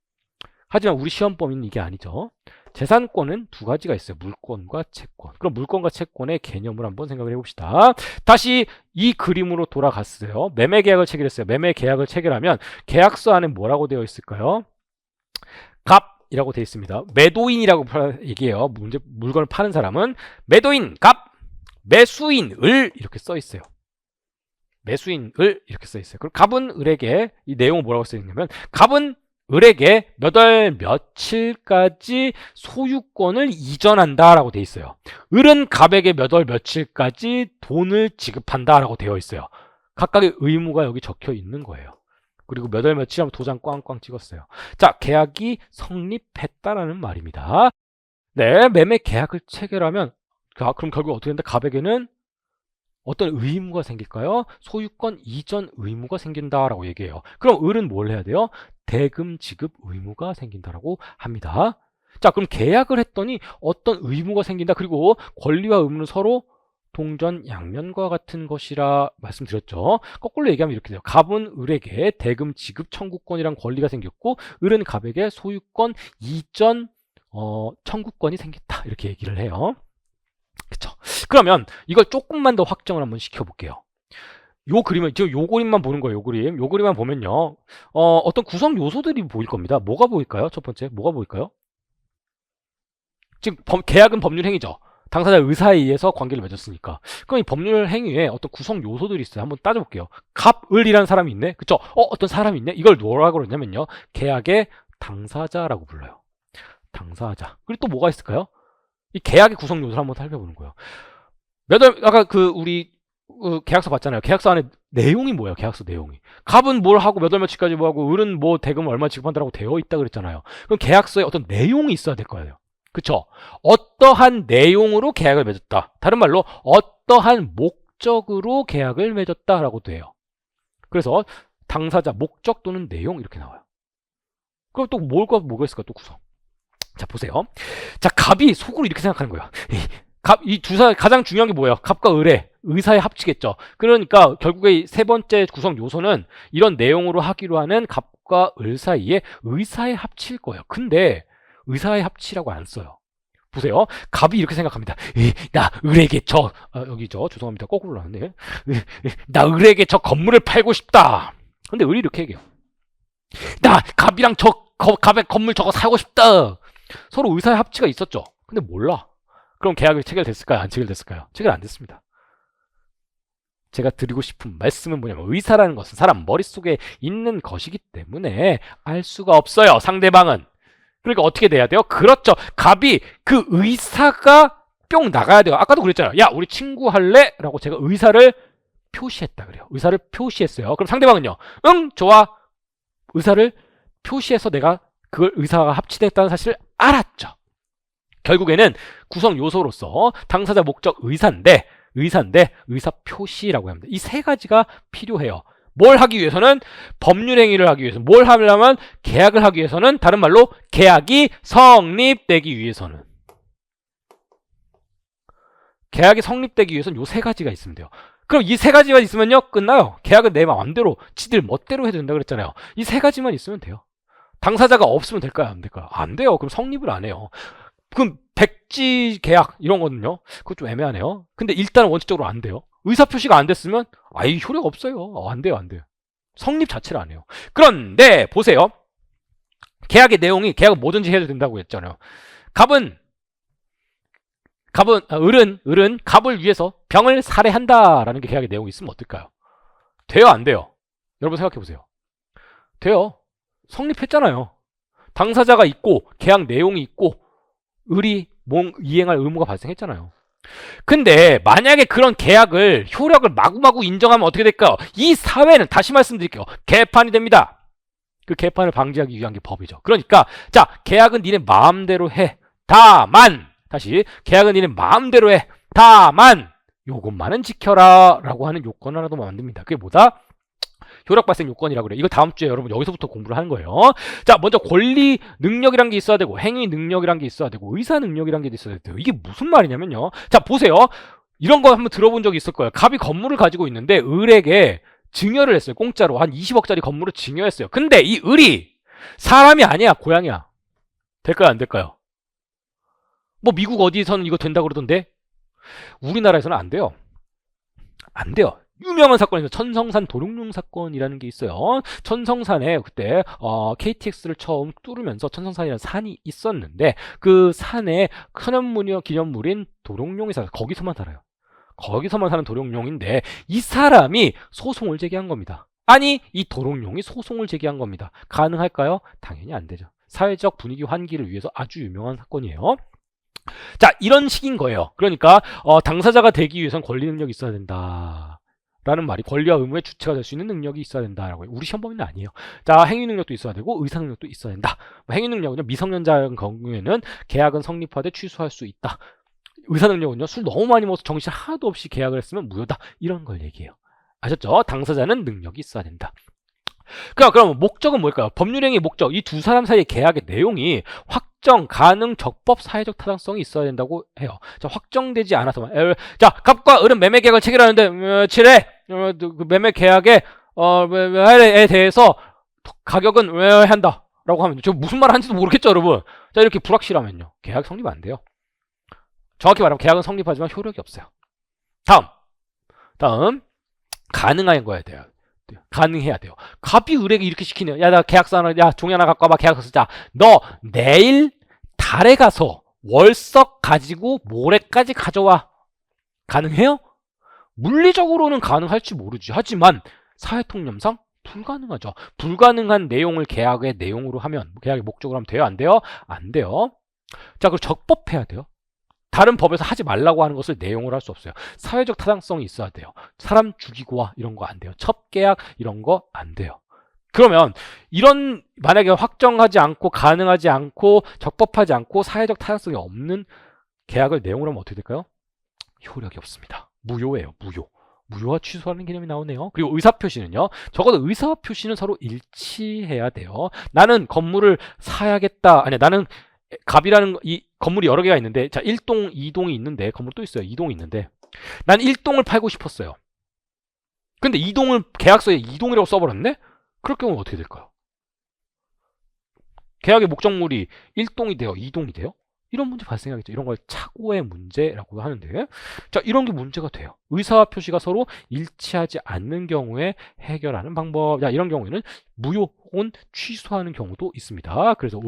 A: 하지만 우리 시험 범위는 이게 아니죠. 재산권은 두 가지가 있어요. 물권과 채권. 그럼 물권과 채권의 개념을 한번 생각을 해봅시다. 다시 이 그림으로 돌아갔어요. 매매 계약을 체결했어요. 매매 계약을 체결하면 계약서 안에 뭐라고 되어 있을까요? 갑이라고 되어 있습니다. 매도인이라고 얘기해요. 물건을 파는 사람은 매도인 갑, 매수인 을 이렇게 써 있어요. 매수인 을 이렇게 써 있어요. 그럼 갑은 을에게 이 내용은 뭐라고 써 있냐면 갑은 을에게 몇 월 며칠까지 소유권을 이전한다 라고 되어 있어요. 을은 갑에게 몇 월 며칠까지 돈을 지급한다 라고 되어 있어요. 각각의 의무가 여기 적혀 있는 거예요. 그리고 몇 월 며칠 하면 도장 꽝꽝 찍었어요. 자, 계약이 성립했다라는 말입니다. 네, 매매 계약을 체결하면 그럼 결국 어떻게 된다? 갑에게는 어떤 의무가 생길까요? 소유권 이전 의무가 생긴다라고 얘기해요. 그럼 을은 뭘 해야 돼요? 대금 지급 의무가 생긴다라고 합니다. 자, 그럼 계약을 했더니 어떤 의무가 생긴다. 그리고 권리와 의무는 서로 동전양면과 같은 것이라 말씀드렸죠. 거꾸로 얘기하면 이렇게 돼요. 갑은 을에게 대금 지급 청구권이란 권리가 생겼고 을은 갑에게 소유권 이전 청구권이 생겼다. 이렇게 얘기를 해요. 그쵸? 그러면 이걸 조금만 더 확정을 한번 시켜볼게요. 요 그림은 지금 요 그림만 보는 거예요. 요 그림만 보면요. 어떤 구성 요소들이 보일 겁니다. 뭐가 보일까요? 첫 번째 뭐가 보일까요? 지금 계약은 법률 행위죠. 당사자 의사에 의해서 관계를 맺었으니까. 그럼 이 법률 행위에 어떤 구성 요소들이 있어요. 한번 따져볼게요. 갑을이라는 사람이 있네. 그쵸? 어떤 사람이 있네. 이걸 뭐라고 그러냐면요. 계약의 당사자라고 불러요. 당사자. 그리고 또 뭐가 있을까요? 이 계약의 구성 요소를 한번 살펴보는 거예요. 아까 우리 계약서 봤잖아요. 계약서 안에 내용이 뭐예요? 계약서 내용이. 갑은 뭘 하고 몇 월 며칠까지 뭐 하고 을은 뭐 대금을 얼마 지급한다라고 되어 있다 그랬잖아요. 그럼 계약서에 어떤 내용이 있어야 될 거예요. 그쵸? 어떠한 내용으로 계약을 맺었다. 다른 말로 어떠한 목적으로 계약을 맺었다라고 돼요. 그래서 당사자, 목적 또는 내용 이렇게 나와요. 그럼 또 뭐가 있을까? 또 구성. 자, 보세요. 자, 갑이 속으로 이렇게 생각하는 거예요. 이 두 사람 가장 중요한 게 뭐예요? 갑과 을의 의사의 합치겠죠. 그러니까 결국에 세 번째 구성 요소는 이런 내용으로 하기로 하는 갑과 을 사이에 의사의 합치일 거예요. 근데 의사의 합치라고 안 써요. 보세요. 갑이 이렇게 생각합니다. 나 을에게 여기죠. 죄송합니다. 거꾸로 나왔네. 나 을에게 저 건물을 팔고 싶다. 근데 을이 이렇게 얘기해요. 나 갑이랑 갑의 건물 저거 사고 싶다. 서로 의사의 합치가 있었죠. 근데 몰라. 그럼 계약이 체결됐을까요? 안 체결됐을까요? 체결 안 됐습니다. 제가 드리고 싶은 말씀은 뭐냐면 의사라는 것은 사람 머릿속에 있는 것이기 때문에 알 수가 없어요. 상대방은. 그러니까 어떻게 돼야 돼요? 그렇죠. 갑이 그 의사가 뿅 나가야 돼요. 아까도 그랬잖아요. 야, 우리 친구 할래? 라고 제가 의사를 표시했다 그래요. 의사를 표시했어요. 그럼 상대방은요? 응, 좋아. 의사를 표시해서 내가 그걸 의사가 합치됐다는 사실을 알았죠. 결국에는 구성 요소로서 당사자 목적 의사인데 의사 표시라고 합니다. 이 세 가지가 필요해요. 뭘 하기 위해서는 법률 행위를 하기 위해서 뭘 하려면 계약을 하기 위해서는 다른 말로 계약이 성립되기 위해서는 계약이 성립되기 위해서는 요 세 가지가 있으면 돼요. 그럼 이 세 가지만 있으면요 끝나요. 계약은 내 마음대로 지들 멋대로 해도 된다 그랬잖아요. 이 세 가지만 있으면 돼요. 당사자가 없으면 될까요? 안 될까요? 안 돼요. 그럼 성립을 안 해요. 그럼 백지 계약 이런 거는요. 그거 좀 애매하네요. 근데 일단은 원칙적으로 안 돼요. 의사표시가 안 됐으면 아예 효력가 없어요. 안 돼요. 성립 자체를 안 해요. 그런데 보세요. 계약의 내용이 계약은 뭐든지 해도 된다고 했잖아요. 을은 갑을 위해서 병을 살해한다라는 게 계약의 내용이 있으면 어떨까요? 돼요? 안 돼요? 여러분 생각해 보세요. 돼요. 성립했잖아요. 당사자가 있고 계약 내용이 있고 을이 이행할 의무가 발생했잖아요. 근데 만약에 그런 계약을 효력을 마구마구 인정하면 어떻게 될까요? 이 사회는 다시 말씀드릴게요. 개판이 됩니다. 그 개판을 방지하기 위한 게 법이죠. 그러니까 자, 계약은 니네 마음대로 해. 다만 계약은 니네 마음대로 해. 다만 요것만은 지켜라 라고 하는 요건 하나 더 만듭니다. 그게 뭐다? 효력 발생 요건이라고 그래요. 이거 다음 주에 여러분 여기서부터 공부를 하는 거예요. 자, 먼저 권리 능력이란 게 있어야 되고 행위 능력이란 게 있어야 되고 의사 능력이란 게 있어야 돼요. 이게 무슨 말이냐면요. 자, 보세요. 이런 거 한번 들어본 적이 있을 거예요. 갑이 건물을 가지고 있는데 을에게 증여를 했어요. 공짜로 한 20억짜리 건물을 증여했어요. 근데 이 을이 사람이 아니야, 고양이야. 될까요, 안 될까요? 뭐 미국 어디에서는 이거 된다고 그러던데 우리나라에서는 안 돼요. 안 돼요. 유명한 사건에서 천성산 도룡뇽 사건이라는 게 있어요. 천성산에 그때 KTX를 처음 뚫으면서 천성산이라는 산이 있었는데 그 산에 천연문화 기념물인 도룡뇽이 살아요. 거기서만 살아요. 거기서만 사는 도룡뇽인데 이 사람이 소송을 제기한 겁니다. 아니, 이 도룡뇽이 소송을 제기한 겁니다. 가능할까요? 당연히 안 되죠. 사회적 분위기 환기를 위해서 아주 유명한 사건이에요. 자, 이런 식인 거예요. 그러니까 당사자가 되기 위해선 권리 능력이 있어야 된다. 라는 말이 권리와 의무의 주체가 될 수 있는 능력이 있어야 된다라고 해요. 우리 시험 범위는 아니에요. 자, 행위 능력도 있어야 되고 의사 능력도 있어야 된다. 행위 능력은요, 미성년자의 경우에는 계약은 성립하되 취소할 수 있다. 의사 능력은요, 술 너무 많이 먹어서 정신 하나도 없이 계약을 했으면 무효다. 이런 걸 얘기해요. 아셨죠? 당사자는 능력이 있어야 된다. 그럼 목적은 뭘까요? 법률행위의 목적, 이 두 사람 사이의 계약의 내용이 확정, 가능, 적법, 사회적 타당성이 있어야 된다고 해요. 자, 확정되지 않아서만. 자, 갑과 을은 매매 계약을 체결하는데 7회 그 매매 계약의 에 대해서 가격은 왜 한다 라고 하면 저 무슨 말 하는지도 모르겠죠, 여러분. 자, 이렇게 불확실하면요, 계약 성립 안 돼요. 정확히 말하면 계약은 성립하지만 효력이 없어요. 다음 가능한 거야 돼요. 가능해야 돼요. 갑이 을에게 이렇게 시키네요. 야, 나 계약서 하나, 야, 종이 하나 갖고 와봐. 계약서 쓰자. 너 내일 달에 가서 월석 가지고 모레까지 가져와. 가능해요? 물리적으로는 가능할지 모르지. 하지만 사회통념상 불가능하죠. 불가능한 내용을 계약의 내용으로 하면, 계약의 목적으로 하면 돼요? 안 돼요? 안 돼요. 자, 그럼 적법해야 돼요. 다른 법에서 하지 말라고 하는 것을 내용으로 할 수 없어요. 사회적 타당성이 있어야 돼요. 사람 죽이고 와 이런 거 안 돼요. 첩계약 이런 거 안 돼요. 그러면 이런 만약에 확정하지 않고 가능하지 않고 적법하지 않고 사회적 타당성이 없는 계약을 내용으로 하면 어떻게 될까요? 효력이 없습니다. 무효예요. 무효. 무효와 취소하는 개념이 나오네요. 그리고 의사표시는요. 적어도 의사표시는 서로 일치해야 돼요. 나는 건물을 사야겠다. 아니, 나는 갑이라는 이 건물이 여러 개가 있는데, 자, 1동, 2동이 있는데, 건물 또 있어요. 2동이 있는데, 난 1동을 팔고 싶었어요. 근데 2동을 계약서에 2동이라고 써버렸네? 그럴 경우는 어떻게 될까요? 계약의 목적물이 1동이 돼요? 2동이 돼요? 이런 문제 발생하겠죠. 이런 걸 착오의 문제라고 하는데, 자, 이런 게 문제가 돼요. 의사와 표시가 서로 일치하지 않는 경우에 해결하는 방법. 자, 이런 경우에는 무효 혹은 취소하는 경우도 있습니다. 그래서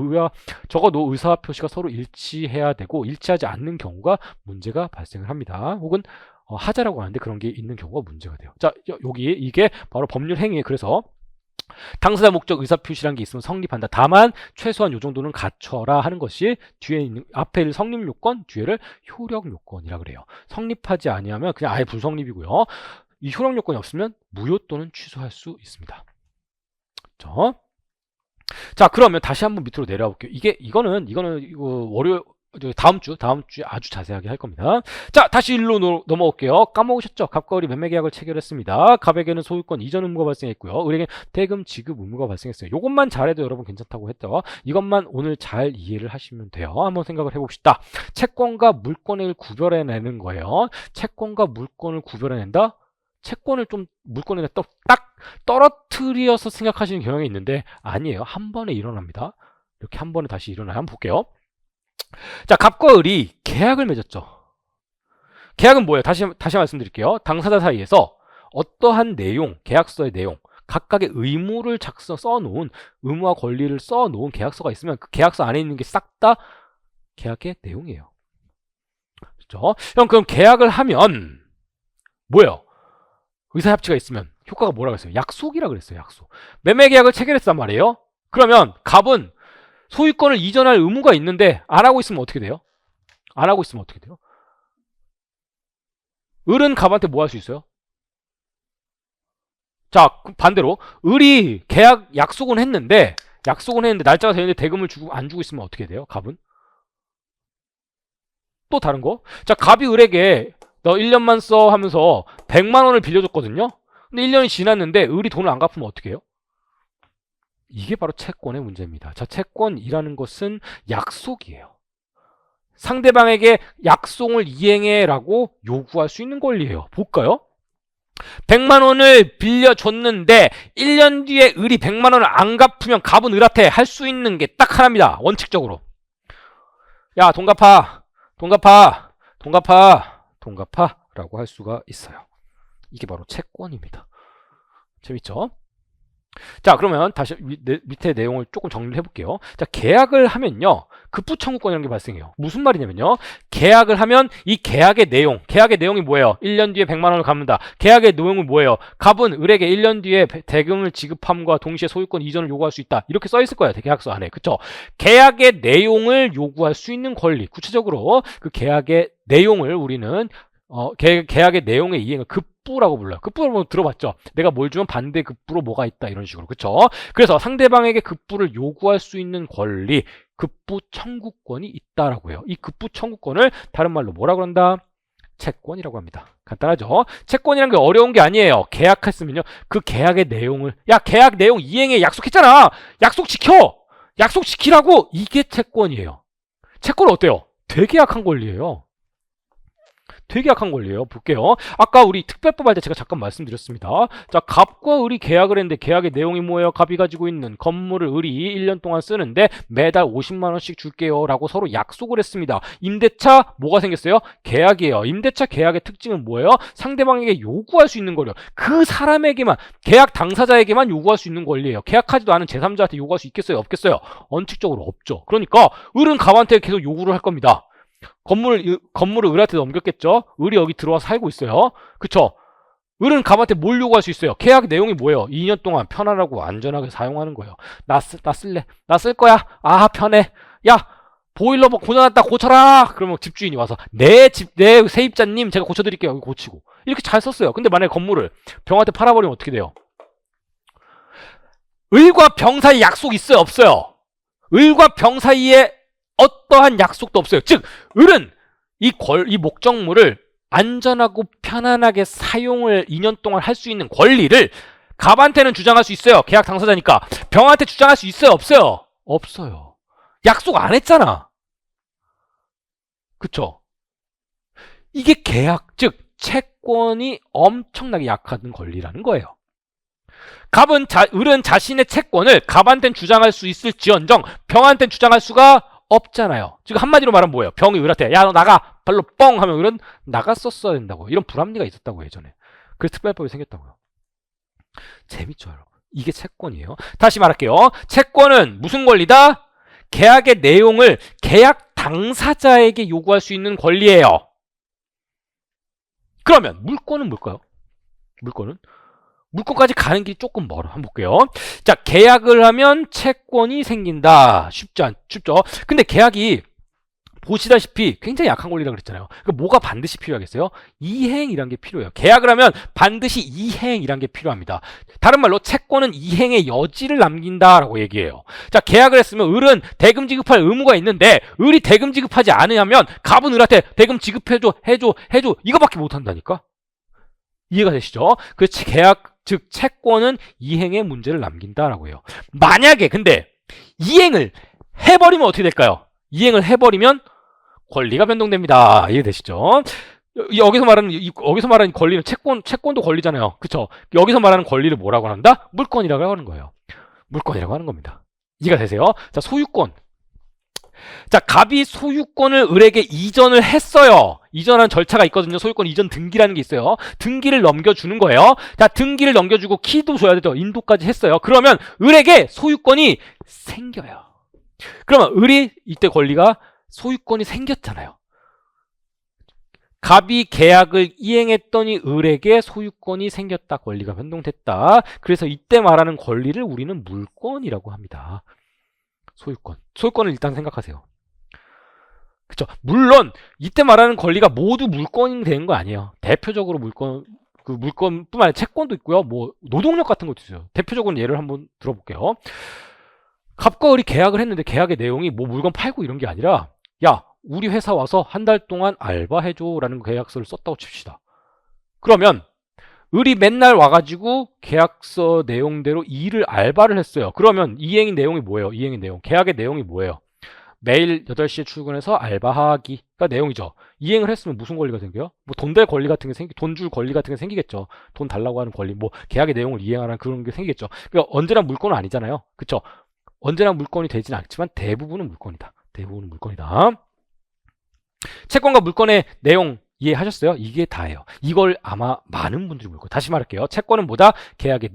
A: 적어도 의사와 표시가 서로 일치해야 되고 일치하지 않는 경우가 문제가 발생을 합니다. 혹은 하자라고 하는데 그런 게 있는 경우가 문제가 돼요. 자, 여기 이게 바로 법률 행위에, 그래서 당사자 목적 의사표시라는 게 있으면 성립한다. 다만 최소한 요 정도는 갖춰라 하는 것이 뒤에 있는, 앞에 를 성립 요건, 뒤에를 효력 요건이라 그래요. 성립하지 아니하면 그냥 아예 불성립이고요. 이 효력 요건이 없으면 무효 또는 취소할 수 있습니다. 자, 그러면 다시 한번 밑으로 내려와 볼게요. 이거는 다음 주에 아주 자세하게 할 겁니다. 자, 다시 일로 넘어올게요. 까먹으셨죠? 갑과 을이 매매 계약을 체결했습니다. 갑에게는 소유권 이전 의무가 발생했고요. 을에게는 대금 지급 의무가 발생했어요. 이것만 잘해도 여러분 괜찮다고 했죠. 이것만 오늘 잘 이해를 하시면 돼요. 한번 생각을 해봅시다. 채권과 물권을 구별해내는 거예요. 채권과 물권을 구별해낸다? 채권을 좀 물권에 딱 떨어뜨려서 생각하시는 경향이 있는데 아니에요. 한 번에 일어납니다. 이렇게 한 번에 다시 일어나요. 한번 볼게요. 자, 갑과 을이 계약을 맺었죠. 계약은 뭐예요? 다시 말씀드릴게요. 당사자 사이에서 어떠한 내용, 계약서의 내용, 각각의 의무를 써놓은, 의무와 권리를 써놓은 계약서가 있으면 그 계약서 안에 있는 게 싹 다 계약의 내용이에요. 그렇죠? 그럼 계약을 하면 뭐예요? 의사협치가 있으면 효과가 뭐라고 했어요? 약속이라고 그랬어요. 약속. 매매 계약을 체결했단 말이에요. 그러면 갑은 소유권을 이전할 의무가 있는데 안 하고 있으면 어떻게 돼요? 안 하고 있으면 어떻게 돼요? 을은 갑한테 뭐 할 수 있어요? 자, 반대로 을이 약속은 했는데 날짜가 되는데 대금을 안 주고 있으면 어떻게 돼요? 갑은? 또 다른 거? 자, 갑이 을에게 너 1년만 써 하면서 100만 원을 빌려줬거든요. 근데 1년이 지났는데 을이 돈을 안 갚으면 어떻게 해요? 이게 바로 채권의 문제입니다. 자, 채권이라는 것은 약속이에요. 상대방에게 약속을 이행해라고 요구할 수 있는 권리예요. 볼까요? 100만 원을 빌려줬는데 1년 뒤에 을이 100만 원을 안 갚으면 갑은 을한테 할 수 있는 게 딱 하나입니다. 원칙적으로. 야, 돈 갚아. 돈 갚아. 돈 갚아. 돈 갚아. 라고 할 수가 있어요. 이게 바로 채권입니다. 재밌죠? 자, 그러면 다시 밑에 내용을 조금 정리를 해볼게요. 자, 계약을 하면요, 급부청구권이라는 게 발생해요. 무슨 말이냐면요, 계약을 하면 이 계약의 내용이 뭐예요? 1년 뒤에 100만 원을 갚는다. 계약의 내용은 뭐예요? 갑은 을에게 1년 뒤에 대금을 지급함과 동시에 소유권 이전을 요구할 수 있다. 이렇게 써 있을 거예요, 계약서 안에. 그쵸? 계약의 내용을 요구할 수 있는 권리. 구체적으로 그 계약의 내용을 우리는 계약의 내용의 이행을 급부라고 불러요. 급부라고 들어봤죠? 내가 뭘 주면 반대 급부로 뭐가 있다, 이런 식으로. 그쵸? 그래서 상대방에게 급부를 요구할 수 있는 권리, 급부 청구권이 있다라고 해요. 이 급부 청구권을 다른 말로 뭐라고 한다? 채권이라고 합니다. 간단하죠? 채권이란 게 어려운 게 아니에요. 계약했으면요, 그 계약의 내용을, 야, 계약 내용 이행에 약속했잖아! 약속 지켜! 약속 지키라고! 이게 채권이에요. 채권은 어때요? 되게 약한 권리예요. 되게 약한 권리예요. 볼게요. 아까 우리 특별법 할 때 제가 잠깐 말씀드렸습니다. 자, 갑과 을이 계약을 했는데 계약의 내용이 뭐예요? 갑이 가지고 있는 건물을 을이 1년 동안 쓰는데 매달 50만 원씩 줄게요 라고 서로 약속을 했습니다. 임대차 뭐가 생겼어요? 계약이에요. 임대차 계약의 특징은 뭐예요? 상대방에게 요구할 수 있는 거예요. 그 사람에게만, 계약 당사자에게만 요구할 수 있는 권리예요. 계약하지도 않은 제3자한테 요구할 수 있겠어요? 없겠어요? 원칙적으로 없죠. 그러니까 을은 갑한테 계속 요구를 할 겁니다. 건물을 을한테 넘겼겠죠? 을이 여기 들어와서 살고 있어요. 그쵸? 을은 갑한테 뭘 요구할 수 있어요? 계약 내용이 뭐예요? 2년 동안 편안하고 안전하게 사용하는 거예요. 나 쓸래. 나 쓸 거야. 아, 편해. 야, 보일러 고장났다. 고쳐라. 그러면 집주인이 와서 내 세입자님 제가 고쳐드릴게요. 여기 고치고. 이렇게 잘 썼어요. 근데 만약에 건물을 병한테 팔아버리면 어떻게 돼요? 을과 병 사이 약속 있어요? 없어요? 을과 병 사이에 어떠한 약속도 없어요. 즉, 을은 이 목적물을 안전하고 편안하게 사용을 2년 동안 할 수 있는 권리를 갑한테는 주장할 수 있어요. 계약 당사자니까. 병한테 주장할 수 있어요? 없어요? 없어요. 약속 안 했잖아. 그쵸? 이게 계약, 즉 채권이 엄청나게 약한 권리라는 거예요. 을은 자신의 채권을 갑한테는 주장할 수 있을지언정 병한테는 주장할 수가 없잖아요. 지금 한마디로 말하면 뭐예요? 병이 을한테 야, 너 나가! 발로 뻥! 하면 을은 나갔었어야 된다고. 이런 불합리가 있었다고, 예전에. 그래서 특별법이 생겼다고요. 재밌죠, 여러분? 이게 채권이에요. 다시 말할게요. 채권은 무슨 권리다? 계약의 내용을 계약 당사자에게 요구할 수 있는 권리예요. 그러면 물권은 뭘까요? 물권까지 가는 길이 조금 멀어. 한번 볼게요. 자, 계약을 하면 채권이 생긴다. 쉽죠? 근데 계약이 보시다시피 굉장히 약한 권리라고 그랬잖아요. 그러니까 뭐가 반드시 필요하겠어요? 이행이란 게 필요해요. 계약을 하면 반드시 이행이란 게 필요합니다. 다른 말로 채권은 이행의 여지를 남긴다라고 얘기해요. 자, 계약을 했으면 을은 대금 지급할 의무가 있는데 을이 대금 지급하지 않으면 갑은 을한테 대금 지급해줘, 해줘 이거밖에 못한다니까? 이해가 되시죠? 그 계약, 즉 채권은 이행의 문제를 남긴다라고 해요. 만약에 근데 이행을 해버리면 어떻게 될까요? 이행을 해버리면 권리가 변동됩니다. 이해되시죠? 여기서 말하는 권리는 채권도 권리잖아요. 그쵸? 여기서 말하는 권리를 뭐라고 한다? 물권이라고 하는 거예요. 물권이라고 하는 겁니다. 이해가 되세요? 자, 소유권. 자, 갑이 소유권을 을에게 이전을 했어요. 이전하는 절차가 있거든요. 소유권 이전 등기라는 게 있어요. 등기를 넘겨주는 거예요. 자, 등기를 넘겨주고 키도 줘야 되죠. 인도까지 했어요. 그러면 을에게 소유권이 생겨요. 그러면 을이 이때 권리가 소유권이 생겼잖아요. 갑이 계약을 이행했더니 을에게 소유권이 생겼다. 권리가 변동됐다. 그래서 이때 말하는 권리를 우리는 물권이라고 합니다. 소유권을 일단 생각하세요. 그쵸? 물론 이때 말하는 권리가 모두 물권이 되는 거 아니에요. 대표적으로 물권뿐만 아니라 채권도 있고요. 뭐 노동력 같은 것도 있어요. 대표적으로 예를 한번 들어볼게요. 갑과 을이 계약을 했는데 계약의 내용이 뭐 물건 팔고 이런 게 아니라 야, 우리 회사 와서 한 달 동안 알바해줘 라는 계약서를 썼다고 칩시다. 그러면 을이 맨날 와가지고 계약서 내용대로 일을 알바를 했어요. 그러면 이행의 내용이 뭐예요? 이행의 내용. 계약의 내용이 뭐예요? 매일 8시에 출근해서 알바하기가 내용이죠. 이행을 했으면 무슨 권리가 생겨요? 뭐 돈 될 권리 같은 게 돈 줄 권리 같은 게 생기겠죠. 돈 달라고 하는 권리, 뭐 계약의 내용을 이행하라는 그런 게 생기겠죠. 그러니까 언제나 물건은 아니잖아요. 그쵸? 언제나 물건이 되진 않지만 대부분은 물건이다. 대부분은 물건이다. 채권과 물건의 내용 이해하셨어요? 이게 다예요. 이걸 아마 많은 분들이 물고, 다시 말할게요. 채권은 뭐다? 계약의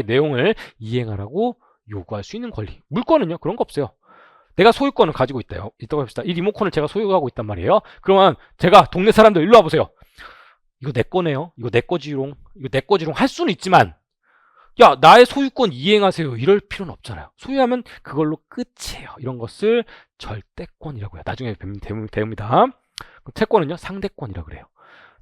A: 내용을 이행하라고 요구할 수 있는 권리. 물건은요, 그런 거 없어요. 내가 소유권을 가지고 있다고 합시다. 이 리모컨을 제가 소유하고 있단 말이에요. 그러면 제가 동네 사람들 일로 와보세요. 이거 내 거네요. 이거 내 거지롱. 이거 내 거지롱 할 수는 있지만, 야, 나의 소유권 이행하세요. 이럴 필요는 없잖아요. 소유하면 그걸로 끝이에요. 이런 것을 절대권이라고 해요. 나중에 배웁니다. 채권은요, 상대권이라고 그래요.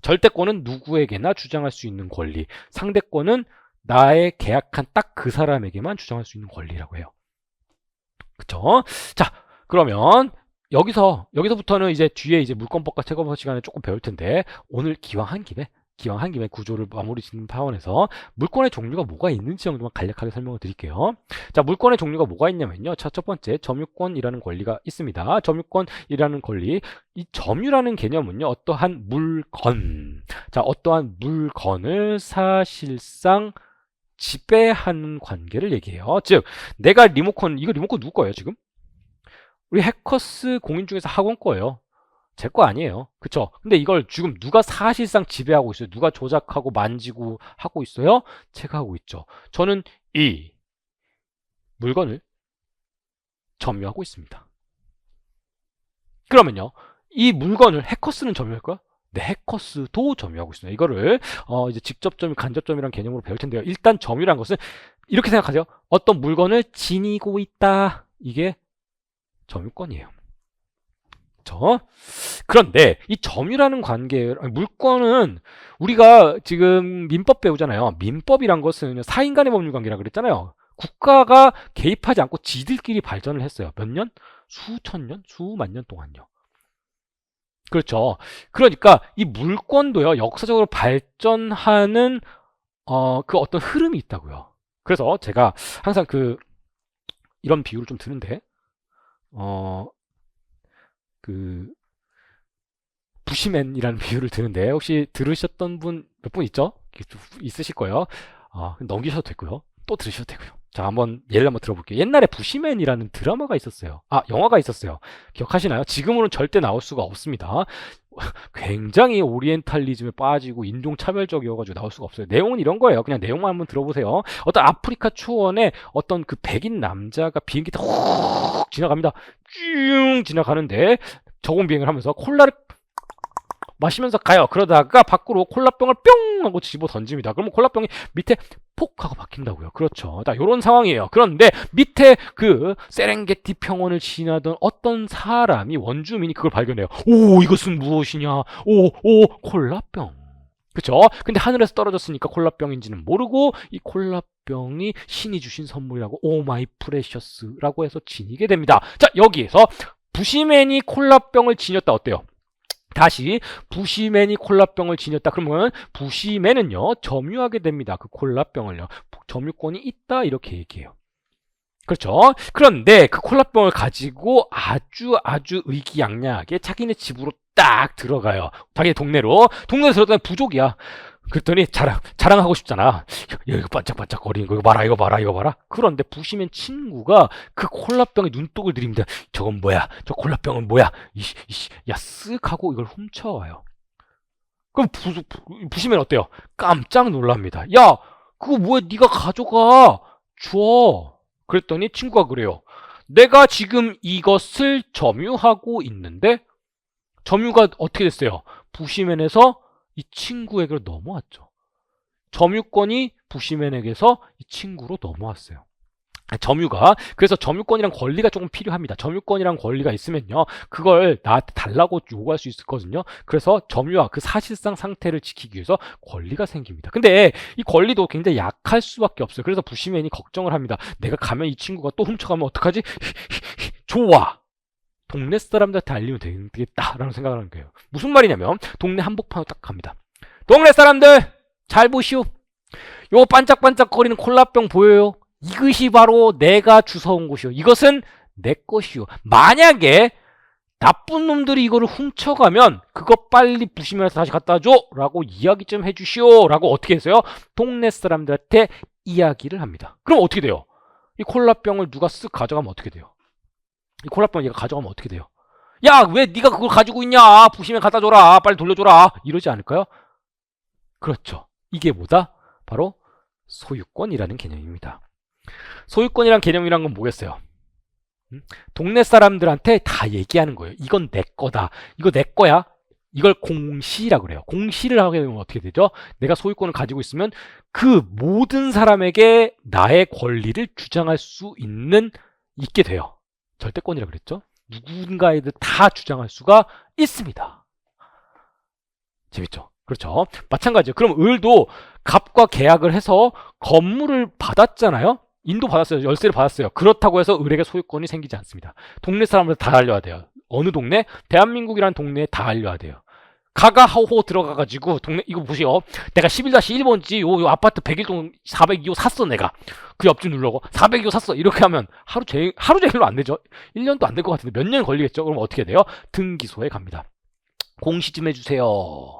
A: 절대권은 누구에게나 주장할 수 있는 권리. 상대권은 나의 계약한 딱 그 사람에게만 주장할 수 있는 권리라고 해요. 그쵸? 자, 그러면 여기서부터는 이제 뒤에 이제 물권법과 채권법 시간에 조금 배울 텐데, 오늘 기왕 한 김에 구조를 마무리 짓는 차원에서 물권의 종류가 뭐가 있는지 정도만 간략하게 설명을 드릴게요. 자, 물권의 종류가 뭐가 있냐면요. 자, 첫 번째, 점유권이라는 권리가 있습니다. 점유권이라는 권리. 이 점유라는 개념은요, 어떠한 물건을 사실상 지배하는 관계를 얘기해요. 즉, 내가 이거 리모컨 누구 거예요, 지금? 우리 해커스 공인 중에서 학원 거예요. 제 거 아니에요. 그쵸? 근데 이걸 지금 누가 사실상 지배하고 있어요? 누가 조작하고 만지고 하고 있어요? 제가 하고 있죠. 저는 이 물건을 점유하고 있습니다. 그러면요, 이 물건을 해커스는 점유할까요? 네, 해커스도 점유하고 있습니다. 이거를 이제 직접점, 간접점이라는 개념으로 배울 텐데요. 일단 점유라는 것은 이렇게 생각하세요. 어떤 물건을 지니고 있다. 이게 점유권이에요. 그렇죠? 그런데 이 점유라는 물건은 우리가 지금 민법 배우잖아요. 민법이란 것은 사인 간의 법률 관계라 그랬잖아요. 국가가 개입하지 않고 지들끼리 발전을 했어요. 몇 년? 수천 년? 수만 년 동안요. 그렇죠. 그러니까 이 물권도요, 역사적으로 발전하는 그 어떤 흐름이 있다고요. 그래서 제가 항상 이런 비유를 좀 드는데, 부시맨이라는 비유를 드는데, 혹시 들으셨던 분 몇 분 있죠? 있으실 거예요. 넘기셔도 되고요. 또 들으셔도 되고요. 자, 예를 한번 들어볼게요. 옛날에 부시맨이라는 드라마가 있었어요. 영화가 있었어요. 기억하시나요? 지금으로는 절대 나올 수가 없습니다. 굉장히 오리엔탈리즘에 빠지고 인종차별적이어가지고 나올 수가 없어요. 내용은 이런 거예요. 그냥 내용만 한번 들어보세요. 어떤 아프리카 초원에 어떤 그 백인 남자가 비행기 타고 훅 지나갑니다. 쭉 지나가는데 저공 비행을 하면서 콜라를 마시면서 가요. 그러다가 밖으로 콜라병을 뿅 하고 집어 던집니다. 그러면 콜라병이 밑에 폭 하고 박힌다고요. 그렇죠. 자, 요런 상황이에요. 그런데 밑에 그 세렝게티 평원을 지나던 어떤 사람이, 원주민이 그걸 발견해요. 오, 이것은 무엇이냐? 오, 콜라병. 그쵸? 근데 하늘에서 떨어졌으니까 콜라병인지는 모르고 이 콜라병이 신이 주신 선물이라고, 오 마이 프레셔스라고 해서 지니게 됩니다. 자, 여기에서 부시맨이 콜라병을 지녔다. 어때요? 다시 부시맨이 콜라병을 지녔다. 그러면 부시맨은요, 점유하게 됩니다. 그 콜라병을요. 점유권이 있다, 이렇게 얘기해요. 그렇죠? 그런데 그 콜라병을 가지고 아주 의기양양하게 자기네 집으로 딱 들어가요. 자기네 동네로 들어가면 부족이야. 그랬더니 자랑하고 싶잖아. 야, 이거 반짝반짝거리는 거, 이거 봐라. 그런데 부시맨 친구가 그 콜라병에 눈독을 들입니다. 저건 뭐야? 저 콜라병은 뭐야? 야, 쓱 하고 이걸 훔쳐와요. 그럼 부시맨 어때요? 깜짝 놀랍니다. 야, 그거 뭐야? 네가 가져가. 줘. 그랬더니 친구가 그래요. 내가 지금 이것을 점유하고 있는데, 점유가 어떻게 됐어요? 부시맨에서 이 친구에게로 넘어왔죠. 점유권이 부시맨에게서 이 친구로 넘어왔어요. 그래서 점유권이란 권리가 조금 필요합니다. 점유권이란 권리가 있으면요, 그걸 나한테 달라고 요구할 수 있거든요. 그래서 점유와 그 사실상 상태를 지키기 위해서 권리가 생깁니다. 근데 이 권리도 굉장히 약할 수밖에 없어요. 그래서 부시맨이 걱정을 합니다. 내가 가면 이 친구가 또 훔쳐가면 어떡하지? 좋아! 동네 사람들한테 알리면 되겠다라는 생각을 하는 거예요. 무슨 말이냐면 동네 한복판으로 딱 갑니다. 동네 사람들, 잘 보시오. 요 반짝반짝거리는 콜라병 보여요? 이것이 바로 내가 주워온 것이오. 이것은 내 것이오. 만약에 나쁜 놈들이 이거를 훔쳐가면 그거 빨리 부시면서 다시 갖다 줘 라고 이야기 좀 해주시오 라고 어떻게 했어요? 동네 사람들한테 이야기를 합니다. 그럼 어떻게 돼요? 이 콜라병을 누가 쓱 가져가면 어떻게 돼요? 이 콜라병을 얘가 가져가면 어떻게 돼요? 야, 왜 네가 그걸 가지고 있냐? 부시면 갖다 줘라. 빨리 돌려줘라. 이러지 않을까요? 그렇죠. 이게 뭐다? 바로 소유권이라는 개념입니다. 소유권이란 개념이란 건 뭐겠어요? 동네 사람들한테 다 얘기하는 거예요. 이건 내 거다. 이거 내 거야. 이걸 공시라고 그래요. 공시를 하게 되면 어떻게 되죠? 내가 소유권을 가지고 있으면 그 모든 사람에게 나의 권리를 주장할 수 있게 돼요. 절대권이라고 그랬죠? 누군가에게 다 주장할 수가 있습니다. 재밌죠? 그렇죠. 마찬가지예요. 그럼 을도 갑과 계약을 해서 건물을 받았잖아요. 인도 받았어요. 열쇠를 받았어요. 그렇다고 해서 을에게 소유권이 생기지 않습니다. 동네 사람들 다 알려야 돼요. 어느 동네? 대한민국이라는 동네에 다 알려야 돼요. 가가하호 들어가가지고 동네 이거 보세요. 내가 11-1번지 요 아파트 101동 402호 샀어 내가. 그 옆집 누르고 402호 샀어. 이렇게 하면 하루 종일로 안 되죠. 1년도 안 될 것 같은데 몇 년 걸리겠죠. 그럼 어떻게 돼요? 등기소에 갑니다. 공시 좀 해주세요.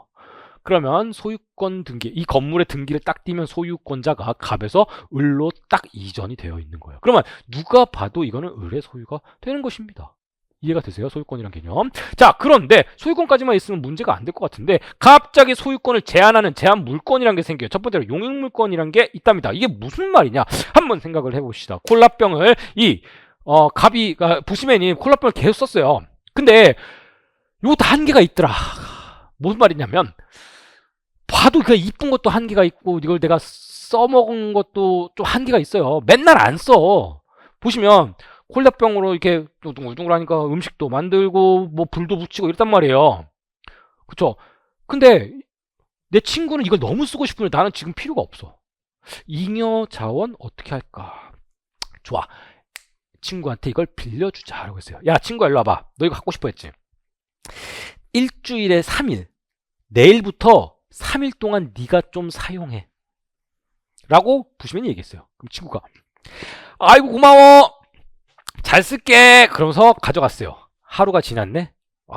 A: 그러면 소유권 등기, 이 건물의 등기를 딱 띄면 소유권자가 갑에서 을로 딱 이전이 되어 있는 거예요. 그러면 누가 봐도 이거는 을의 소유가 되는 것입니다. 이해가 되세요? 소유권이란 개념. 자, 그런데 소유권까지만 있으면 문제가 안 될 것 같은데 갑자기 소유권을 제한하는 제한 물권이란 게 생겨요. 첫 번째로 용익물권이란 게 있답니다. 이게 무슨 말이냐? 한번 생각을 해봅시다. 콜라병을 갑이 부시맨이 콜라병을 계속 썼어요. 근데 요것도 한계가 있더라. 무슨 말이냐면 봐도 그 이쁜 것도 한계가 있고 이걸 내가 써먹은 것도 좀 한계가 있어요. 맨날 안 써. 보시면 콜라병으로 이렇게 둥글둥글하니까 음식도 만들고 뭐 불도 붙이고 이랬단 말이에요. 그쵸? 근데 내 친구는 이걸 너무 쓰고 싶은데 나는 지금 필요가 없어. 잉여 자원 어떻게 할까? 좋아. 친구한테 이걸 빌려주자 라고 했어요. 야, 친구야 일로 와봐. 너 이거 갖고 싶어 했지? 일주일에 3일. 내일부터 3일 동안 네가 좀 사용해. 라고 부시맨이 얘기했어요. 그럼 친구가 아이고 고마워. 잘 쓸게. 그러면서 가져갔어요. 하루가 지났네.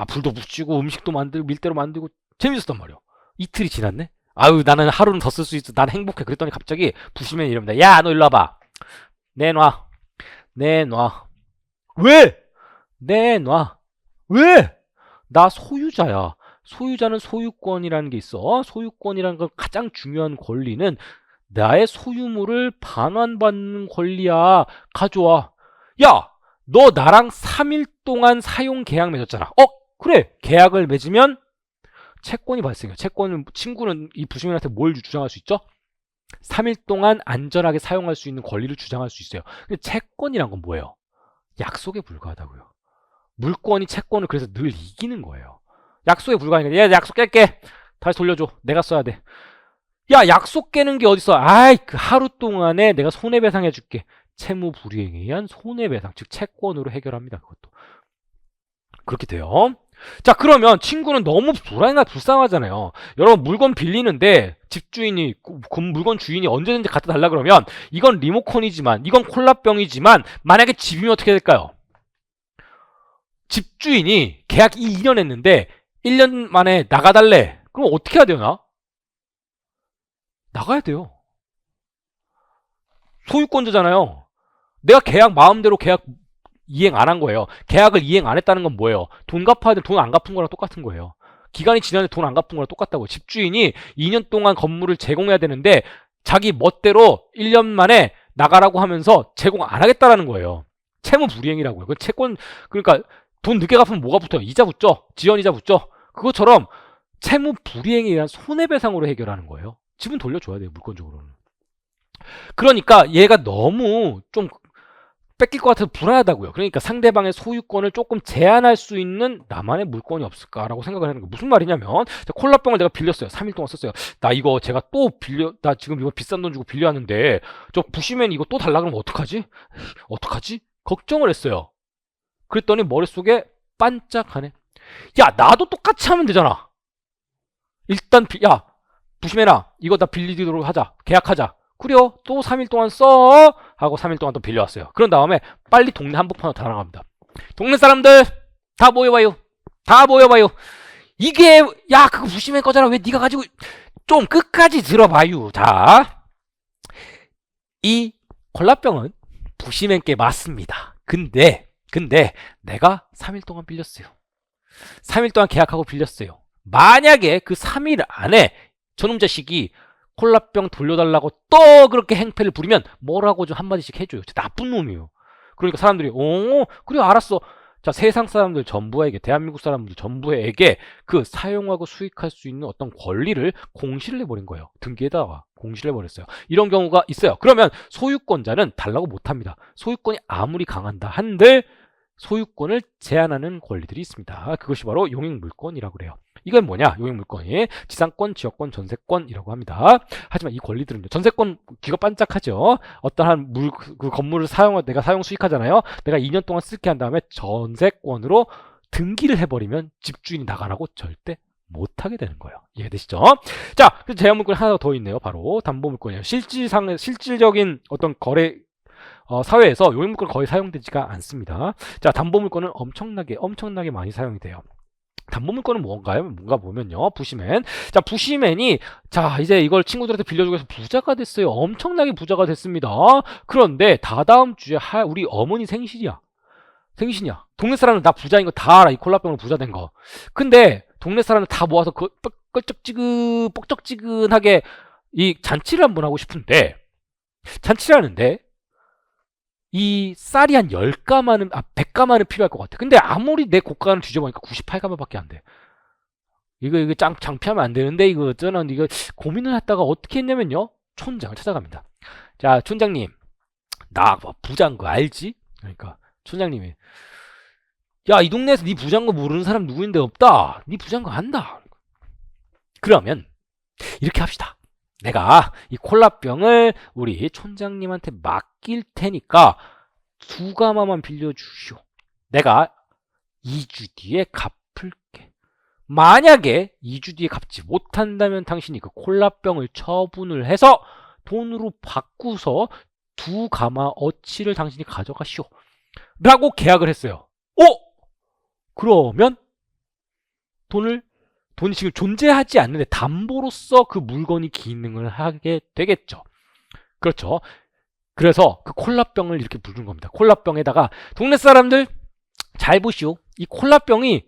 A: 불도 붙이고 음식도 만들고 밀대로 만들고 재밌었단 말이야. 이틀이 지났네. 아유 나는 하루는 더 쓸 수 있어. 난 행복해. 그랬더니 갑자기 부시맨이 이럽니다. 야 너 일로 와봐. 내놔. 왜? 내놔. 왜? 나 소유자야. 소유자는 소유권이라는 게 있어. 소유권이라는 건 가장 중요한 권리는 나의 소유물을 반환받는 권리야. 가져와. 야, 너 나랑 3일 동안 사용 계약 맺었잖아. 그래. 계약을 맺으면 채권이 발생해요. 친구는 이 부시맨한테 뭘 주장할 수 있죠? 3일 동안 안전하게 사용할 수 있는 권리를 주장할 수 있어요. 근데 채권이란 건 뭐예요? 약속에 불과하다고요. 물권이 채권을 그래서 늘 이기는 거예요. 약속에 불과하니까 얘 약속 깰게. 다시 돌려줘. 내가 써야 돼. 야 약속 깨는 게 어딨어. 그 하루 동안에 내가 손해배상 해줄게. 채무 불이행에 의한 손해배상 즉 채권으로 해결합니다. 그것도 그렇게 돼요. 자 그러면 친구는 너무 불쌍하잖아요. 여러분 물건 빌리는데 집주인이 물건 주인이 언제든지 갖다 달라 그러면 이건 리모컨이지만 이건 콜라병이지만 만약에 집이면 어떻게 될까요? 집주인이 계약 2년 했는데 1년 만에 나가달래. 그럼 어떻게 해야 되나? 나가야 돼요. 소유권자잖아요. 내가 마음대로 계약 이행 안 한 거예요. 계약을 이행 안 했다는 건 뭐예요? 돈 갚아야 돼. 돈 안 갚은 거랑 똑같은 거예요. 기간이 지났는데 돈 안 갚은 거랑 똑같다고. 집주인이 2년 동안 건물을 제공해야 되는데 자기 멋대로 1년 만에 나가라고 하면서 제공 안 하겠다라는 거예요. 채무 불이행이라고요. 그 채권 그러니까 돈 늦게 갚으면 뭐가 붙어요? 이자 붙죠? 지연이자 붙죠? 그것처럼 채무 불이행에 의한 손해배상으로 해결하는 거예요. 집은 돌려줘야 돼요. 물권적으로는. 그러니까 얘가 너무 좀 뺏길 것 같아서 불안하다고요. 그러니까 상대방의 소유권을 조금 제한할 수 있는 나만의 물건이 없을까라고 생각을 하는 거예요. 무슨 말이냐면 콜라병을 내가 빌렸어요. 3일 동안 썼어요. 나 이거 제가 나 지금 이거 비싼 돈 주고 빌려왔는데 저 부시맨 이거 또 달라 그러면 어떡하지? 걱정을 했어요. 그랬더니 머릿속에 반짝하네. 야 나도 똑같이 하면 되잖아. 일단 부시맨아, 이거 다 빌리도록 하자. 계약하자. 그래요. 또 3일 동안 써. 하고 3일 동안 또 빌려왔어요. 그런 다음에 빨리 동네 한복판으로 다 나갑니다. 동네 사람들 다 모여봐요. 다 모여봐요. 이게 야 그거 부시맨 거잖아. 왜 네가 가지고 좀 끝까지 들어봐요. 자, 이 콜라병은 부시맨께 맞습니다. 근데 내가 3일 동안 빌렸어요. 3일 동안 계약하고 빌렸어요. 만약에 그 3일 안에 저놈 자식이 콜라병 돌려달라고 또 그렇게 행패를 부리면 뭐라고 좀 한마디씩 해줘요. 나쁜 놈이에요. 그러니까 사람들이 그래 알았어. 자, 세상 사람들 전부에게, 대한민국 사람들 전부에게 그 사용하고 수익할 수 있는 어떤 권리를 공시를 해버린 거예요. 등기에다가 공시를 해버렸어요. 이런 경우가 있어요. 그러면 소유권자는 달라고 못합니다. 소유권이 아무리 강한다 한들 소유권을 제한하는 권리들이 있습니다. 그것이 바로 용익물권이라고 그래요. 이건 뭐냐? 용익물권이 지상권, 지역권, 전세권이라고 합니다. 하지만 이 권리들은요. 전세권 귀가 반짝하죠. 어떠한 그 건물을 내가 사용 수익하잖아요. 내가 2년 동안 쓸게 한 다음에 전세권으로 등기를 해버리면 집주인이 나가라고 절대 못하게 되는 거예요. 이해되시죠? 자, 그래서 제한물권이 하나 더 있네요. 바로 담보물권이에요. 실질적인 어떤 거래 사회에서 용익물권 거의 사용되지가 않습니다. 자, 담보물권은 엄청나게 많이 사용이 돼요. 담보물권은 뭔가 보면요. 부시맨. 자, 부시맨이 자, 이제 이걸 친구들한테 빌려주고 해서 부자가 됐어요. 엄청나게 부자가 됐습니다. 그런데 다다음 주에 우리 어머니 생신이야. 동네 사람은 나 부자인 거 다 알아. 이 콜라병으로 부자 된 거. 근데 동네 사람을 다 모아서 뻑적지근하게 이 잔치를 한번 하고 싶은데 잔치를 하는데 이 쌀이 한 10가마는 100가마는 필요할 것 같아. 근데 아무리 내 고가를 뒤져보니까 98가마밖에 안 돼. 이거 장피하면 안 되는데 저는 이거 고민을 했다가 어떻게 했냐면요. 촌장을 찾아갑니다. 자, 촌장님, 나 부자인 거 알지? 그러니까 촌장님이 야, 이 동네에서 네 부자인 거 모르는 사람 누구인데 없다. 네 부자인 거 안다. 그러면 이렇게 합시다. 내가 이 콜라병을 우리 촌장님한테 맡길 테니까 2가마만 빌려주시오. 내가 2주 뒤에 갚을게. 만약에 2주 뒤에 갚지 못한다면 당신이 그 콜라병을 처분을 해서 돈으로 바꾸서 2가마 어치를 당신이 가져가시오. 라고 계약을 했어요. 그러면 돈이 지금 존재하지 않는데 담보로서 그 물건이 기능을 하게 되겠죠. 그렇죠. 그래서 그 콜라병을 이렇게 부른 겁니다. 콜라병에다가 동네 사람들 잘 보시오. 이 콜라병이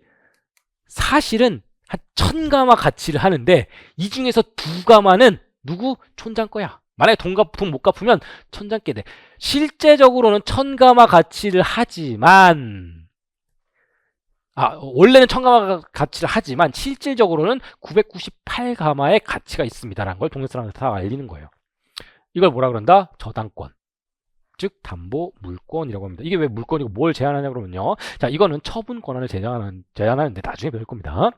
A: 사실은 한 1000가마 가치를 하는데 이 중에서 2가마는 누구? 촌장 거야. 만약에 돈 못 갚으면 촌장께 돼. 실제적으로는 1000가마 가치를 하지만 원래는 1000가마 가치를 하지만 실질적으로는 998가마의 가치가 있습니다라는 걸 동네 사람한테 다 알리는 거예요. 이걸 뭐라 그런다? 저당권. 즉 담보 물권이라고 합니다. 이게 왜 물권이고 뭘 제한하냐 그러면요. 자, 이거는 처분 권한을 제한하는데 나중에 배울 겁니다.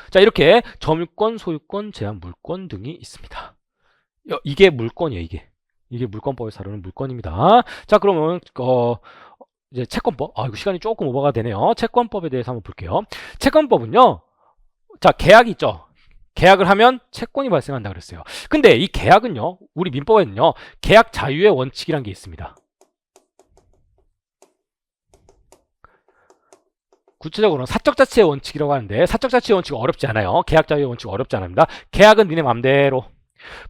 A: 자, 이렇게 점유권, 소유권, 제한 물권 등이 있습니다. 이게 물권이에요. 이게 물권법에서 다루는 물권입니다. 자, 그러면 이제 채권법. 이거 시간이 조금 오버가 되네요. 채권법에 대해서 한번 볼게요. 채권법은요. 자, 계약이 있죠. 계약을 하면 채권이 발생한다 그랬어요. 근데 이 계약은요. 우리 민법에는요. 계약 자유의 원칙이란 게 있습니다. 구체적으로는 사적 자치의 원칙이라고 하는데 사적 자치의 원칙은 어렵지 않아요. 계약 자유의 원칙은 어렵지 않습니다. 계약은 니네 맘대로.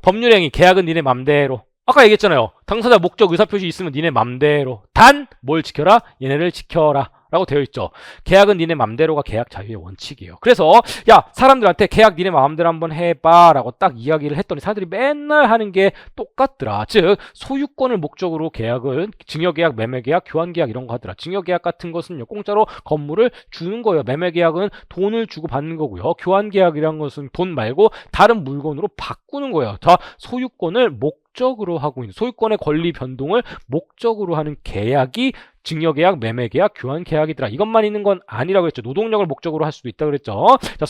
A: 법률행위, 계약은 니네 맘대로. 아까 얘기했잖아요. 당사자 목적 의사표시 있으면 니네 맘대로. 단 뭘 지켜라? 얘네를 지켜라 라고 되어 있죠. 계약은 니네 맘대로가 계약 자유의 원칙이에요. 그래서 야, 사람들한테 계약 니네 맘대로 한번 해봐 라고 딱 이야기를 했더니 사람들이 맨날 하는 게 똑같더라. 즉 소유권을 목적으로 계약은 증여계약, 매매계약, 교환계약 이런 거 하더라. 증여계약 같은 것은요, 공짜로 건물을 주는 거예요. 매매계약은 돈을 주고 받는 거고요. 교환계약이란 것은 돈 말고 다른 물건으로 바꾸는 거예요. 자, 소유권을 목적으로 하고 있는, 소유권의 권리 변동을 목적으로 하는 계약이 증여계약, 매매계약, 교환계약이더라. 이것만 있는 건 아니라고 했죠. 노동력을 목적으로 할 수도 있다 그랬죠. 자,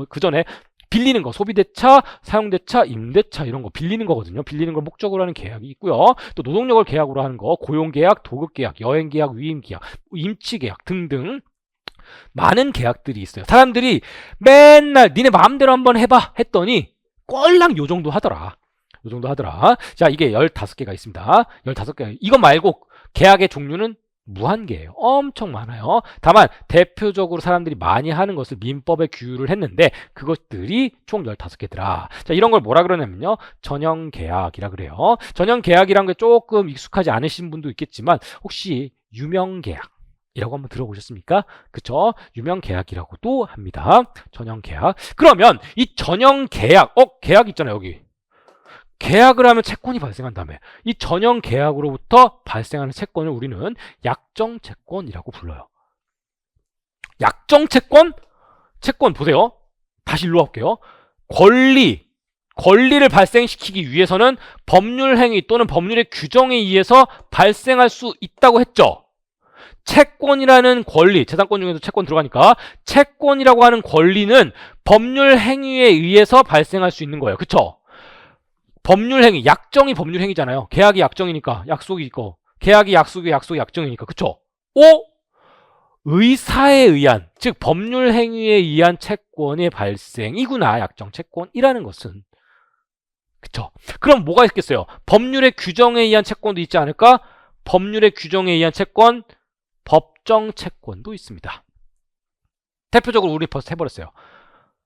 A: 그 전에 빌리는 거, 소비대차, 사용대차, 임대차 이런 거 빌리는 거거든요. 빌리는 걸 목적으로 하는 계약이 있고요. 또 노동력을 계약으로 하는 거, 고용계약, 도급계약, 여행계약, 위임계약, 임치계약 등등 많은 계약들이 있어요. 사람들이 맨날 니네 마음대로 한번 해봐 했더니 꼴랑 요 정도 하더라. 요 정도 하더라. 자, 이게 15개가 있습니다. 15개. 이거 말고 계약의 종류는 무한계예요. 엄청 많아요. 다만 대표적으로 사람들이 많이 하는 것을 민법에 규율을 했는데 그것들이 총 15개더라. 자, 이런 걸 뭐라 그러냐면요. 전형계약이라 그래요. 전형계약이란 게 조금 익숙하지 않으신 분도 있겠지만 혹시 유명계약 이라고 한번 들어보셨습니까? 그쵸? 유명계약이라고도 합니다. 전형계약. 그러면 이 전형계약, 계약 있잖아요, 여기. 계약을 하면 채권이 발생한다며. 이 전형 계약으로부터 발생하는 채권을 우리는 약정 채권이라고 불러요. 약정 채권? 채권 보세요. 다시 일로 갈게요. 권리를 발생시키기 위해서는 법률 행위 또는 법률의 규정에 의해서 발생할 수 있다고 했죠. 채권이라는 권리, 재산권 중에서 채권 들어가니까 채권이라고 하는 권리는 법률 행위에 의해서 발생할 수 있는 거예요. 그쵸? 법률 행위, 약정이 법률 행위잖아요. 계약이 약정이니까 약속이 있고, 계약이 약속이 약정이니까. 그쵸? 의사에 의한, 즉 법률 행위에 의한 채권의 발생이구나. 약정 채권이라는 것은. 그쵸? 그럼 뭐가 있겠어요? 법률의 규정에 의한 채권도 있지 않을까? 법률의 규정에 의한 채권, 법정 채권도 있습니다. 대표적으로 우리 벌써 해버렸어요.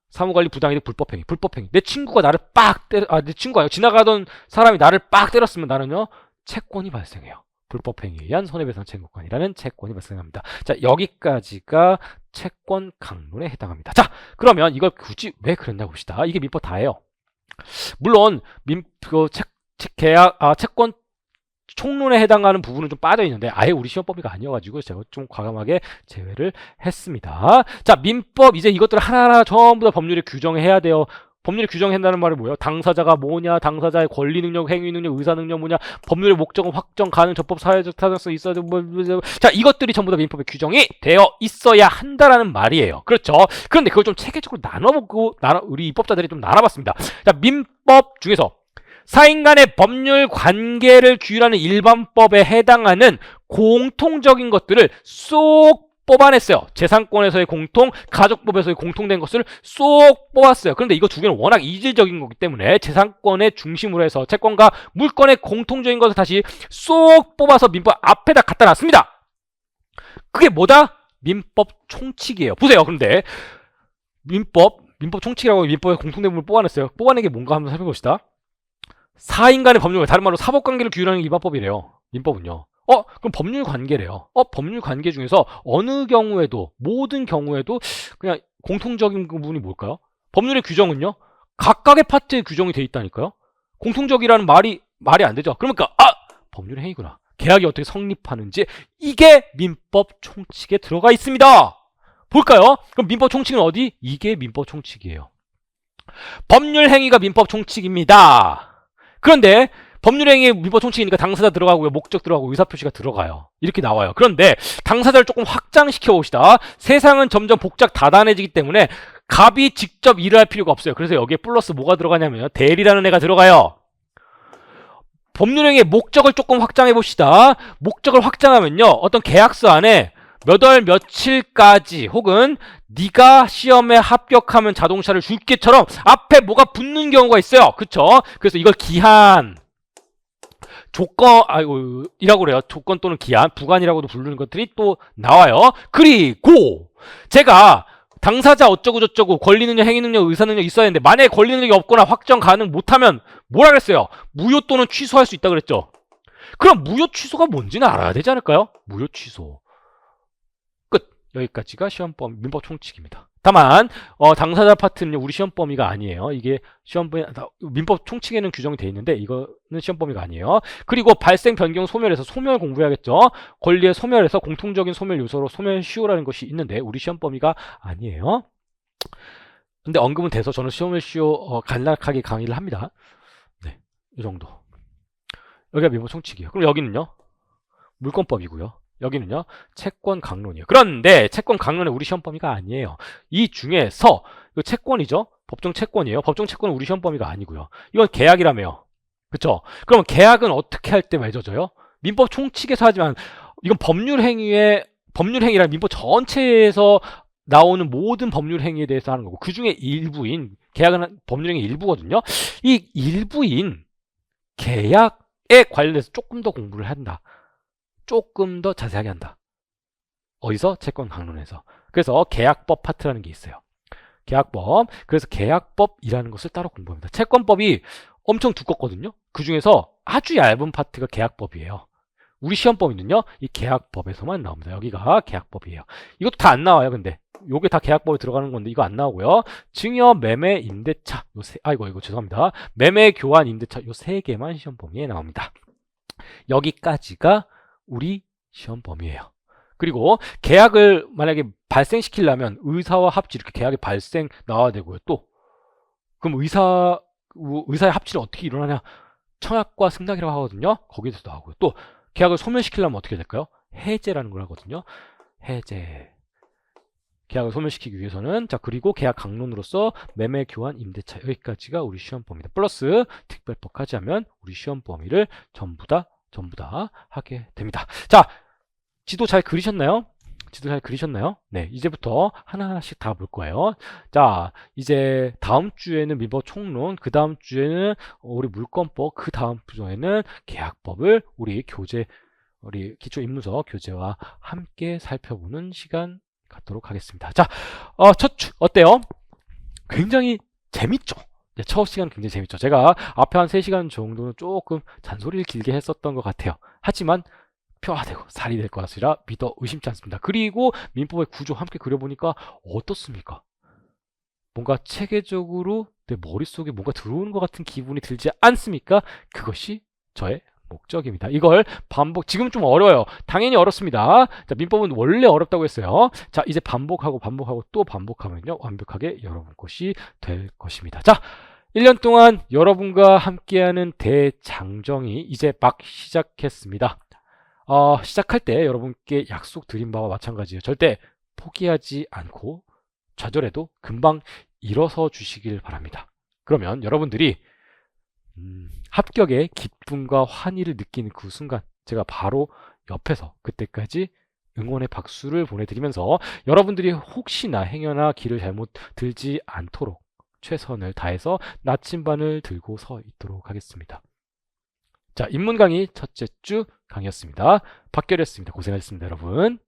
A: 사무관리 부당이득 불법행위. 내 친구가 나를 빡 내 친구가 지나가던 사람이 나를 빡 때렸으면 나는요, 채권이 발생해요. 불법행위에 의한 손해배상 청구권이라는 채권이 발생합니다. 자, 여기까지가 채권 강론에 해당합니다. 자, 그러면 이걸 굳이 왜 그랬나 봅시다. 이게 민법 다예요. 물론 채권 총론에 해당하는 부분은 좀 빠져 있는데 아예 우리 시험 범위가 아니어가지고 제가 좀 과감하게 제외를 했습니다. 자, 민법 이제 이것들 하나하나 전부 다 법률에 규정해야 돼요. 법률에 규정한다는 말은 뭐예요? 당사자가 뭐냐, 당사자의 권리 능력, 행위 능력, 의사 능력 뭐냐, 법률의 목적은 확정 가능, 적법 사회적 타당성 있어야 되고 자, 이것들이 전부 다 민법에 규정이 되어 있어야 한다라는 말이에요. 그렇죠? 그런데 그걸 좀 체계적으로 나눠보고 우리 입법자들이 좀 나눠봤습니다. 자, 민법 중에서 사인 간의 법률 관계를 규율하는 일반법에 해당하는 공통적인 것들을 쏙 뽑아냈어요. 재산권에서의 공통, 가족법에서의 공통된 것을 쏙 뽑았어요. 그런데 이거 두 개는 워낙 이질적인 거기 때문에 재산권의 중심으로 해서 채권과 물권의 공통적인 것을 다시 쏙 뽑아서 민법 앞에다 갖다 놨습니다. 그게 뭐다? 민법 총칙이에요. 보세요. 그런데 민법 총칙이라고 민법에 공통된 부분을 뽑아냈어요. 뽑아낸 게 뭔가 한번 살펴봅시다. 사인 간의 법률, 다른 말로 사법관계를 규율하는 게 일반법이래요. 민법은요. 그럼 법률 관계래요. 법률 관계 중에서 어느 경우에도, 모든 경우에도 그냥 공통적인 부분이 뭘까요? 법률의 규정은요, 각각의 파트에 규정이 돼 있다니까요. 공통적이라는 말이 안 되죠. 그러니까 법률의 행위구나. 계약이 어떻게 성립하는지 이게 민법 총칙에 들어가 있습니다. 볼까요? 그럼 민법 총칙은 어디? 이게 민법 총칙이에요. 법률 행위가 민법 총칙입니다. 그런데 법률행위 민법 총칙이니까 당사자 들어가고요, 목적 들어가고 의사표시가 들어가요. 이렇게 나와요. 그런데 당사자를 조금 확장시켜 봅시다. 세상은 점점 복잡 다단해지기 때문에 갑이 직접 일을 할 필요가 없어요. 그래서 여기에 플러스 뭐가 들어가냐면 대리라는 애가 들어가요. 법률행위의 목적을 조금 확장해 봅시다. 목적을 확장하면요, 어떤 계약서 안에 몇 월 며칠까지 혹은 네가 시험에 합격하면 자동차를 줄게처럼 앞에 뭐가 붙는 경우가 있어요. 그쵸? 그래서 이걸 기한, 이라고 그래요. 조건 또는 기한, 부관이라고도 부르는 것들이 또 나와요. 그리고 제가 당사자 어쩌고저쩌고 권리능력, 행위능력, 의사능력 있어야 되는데 만약에 권리능력이 없거나 확정 가능 못하면 뭐라 그랬어요? 무효 또는 취소할 수 있다 그랬죠. 그럼 무효 취소가 뭔지는 알아야 되지 않을까요? 무효 취소. 여기까지가 시험범위, 민법 총칙입니다. 다만 당사자 파트는요, 우리 시험 범위가 아니에요. 이게 시험 범위, 민법 총칙에는 규정이 되어 있는데 이거는 시험 범위가 아니에요. 그리고 발생, 변경, 소멸에서 소멸 공부해야겠죠. 권리의 소멸에서 공통적인 소멸 요소로 소멸시효라는 것이 있는데 우리 시험 범위가 아니에요. 근데 언급은 돼서 저는 소멸시효 간략하게 강의를 합니다. 네, 이 정도. 여기가 민법 총칙이에요. 그럼 여기는요, 물권법이고요. 여기는요, 채권 강론이에요. 그런데 채권 강론은 우리 시험 범위가 아니에요. 이 중에서 채권이죠. 법정 채권이에요. 법정 채권은 우리 시험 범위가 아니고요. 이건 계약이라며요. 그쵸? 그럼 계약은 어떻게 할 때 맺어져요? 민법 총칙에서 하지만 이건 법률행위란 민법 전체에서 나오는 모든 법률행위에 대해서 하는 거고 그 중에 일부인 계약은 법률행위 일부거든요. 이 일부인 계약에 관련해서 조금 더 공부를 한다. 조금 더 자세하게 한다. 어디서? 채권 강론에서. 그래서 계약법 파트라는 게 있어요. 계약법. 그래서 계약법이라는 것을 따로 공부합니다. 채권법이 엄청 두껍거든요. 그 중에서 아주 얇은 파트가 계약법이에요. 우리 시험법은요, 이 계약법에서만 나옵니다. 여기가 계약법이에요. 이것도 다 안 나와요, 근데. 요게 다 계약법에 들어가는 건데, 이거 안 나오고요. 증여, 매매, 임대차. 이거 죄송합니다. 매매, 교환, 임대차. 요 세 개만 시험 범위에 나옵니다. 여기까지가 우리 시험 범위예요. 그리고 계약을 만약에 발생시키려면 의사와 합치 이렇게 계약이 발생 나와야 되고요. 또 그럼 의사의 합치를 어떻게 일어나냐? 청약과 승낙이라고 하거든요. 거기에서 나오고요. 또 계약을 소멸시키려면 어떻게 될까요? 해제라는 걸 하거든요. 해제. 계약을 소멸시키기 위해서는 자 그리고 계약 강론으로서 매매, 교환, 임대차 여기까지가 우리 시험 범위다. 플러스 특별법까지 하면 우리 시험 범위를 전부 다 하게 됩니다. 자, 지도 잘 그리셨나요? 지도 잘 그리셨나요? 네, 이제부터 하나씩 다 볼 거예요. 자, 이제 다음 주에는 민법 총론, 그 다음 주에는 우리 물권법, 그 다음 주에는 계약법을 우리 기초입문서 교재와 함께 살펴보는 시간 갖도록 하겠습니다. 자, 첫 주 어때요? 굉장히 재밌죠? 네, 첫 시간 굉장히 재밌죠. 제가 앞에 한 3시간 정도는 조금 잔소리를 길게 했었던 것 같아요. 하지만 표가 되고 살이 될 것이라 믿어 의심치 않습니다. 그리고 민법의 구조 함께 그려보니까 어떻습니까? 뭔가 체계적으로 내 머릿속에 뭔가 들어오는 것 같은 기분이 들지 않습니까? 그것이 저의 목적입니다. 이걸 지금 좀 어려워요. 당연히 어렵습니다. 자, 민법은 원래 어렵다고 했어요. 자, 이제 반복하고 또 반복하면요. 완벽하게 여러분 것이 될 것입니다. 자, 1년 동안 여러분과 함께하는 대장정이 이제 막 시작했습니다. 시작할 때 여러분께 약속드린 바와 마찬가지예요. 절대 포기하지 않고 좌절해도 금방 일어서 주시길 바랍니다. 그러면 여러분들이 합격의 기쁨과 환희를 느끼는 그 순간 제가 바로 옆에서 그때까지 응원의 박수를 보내드리면서 여러분들이 혹시나 행여나 길을 잘못 들지 않도록 최선을 다해서 나침반을 들고 서 있도록 하겠습니다. 자, 인문 강의 첫째 주 강의였습니다. 박결이었습니다. 고생하셨습니다, 여러분.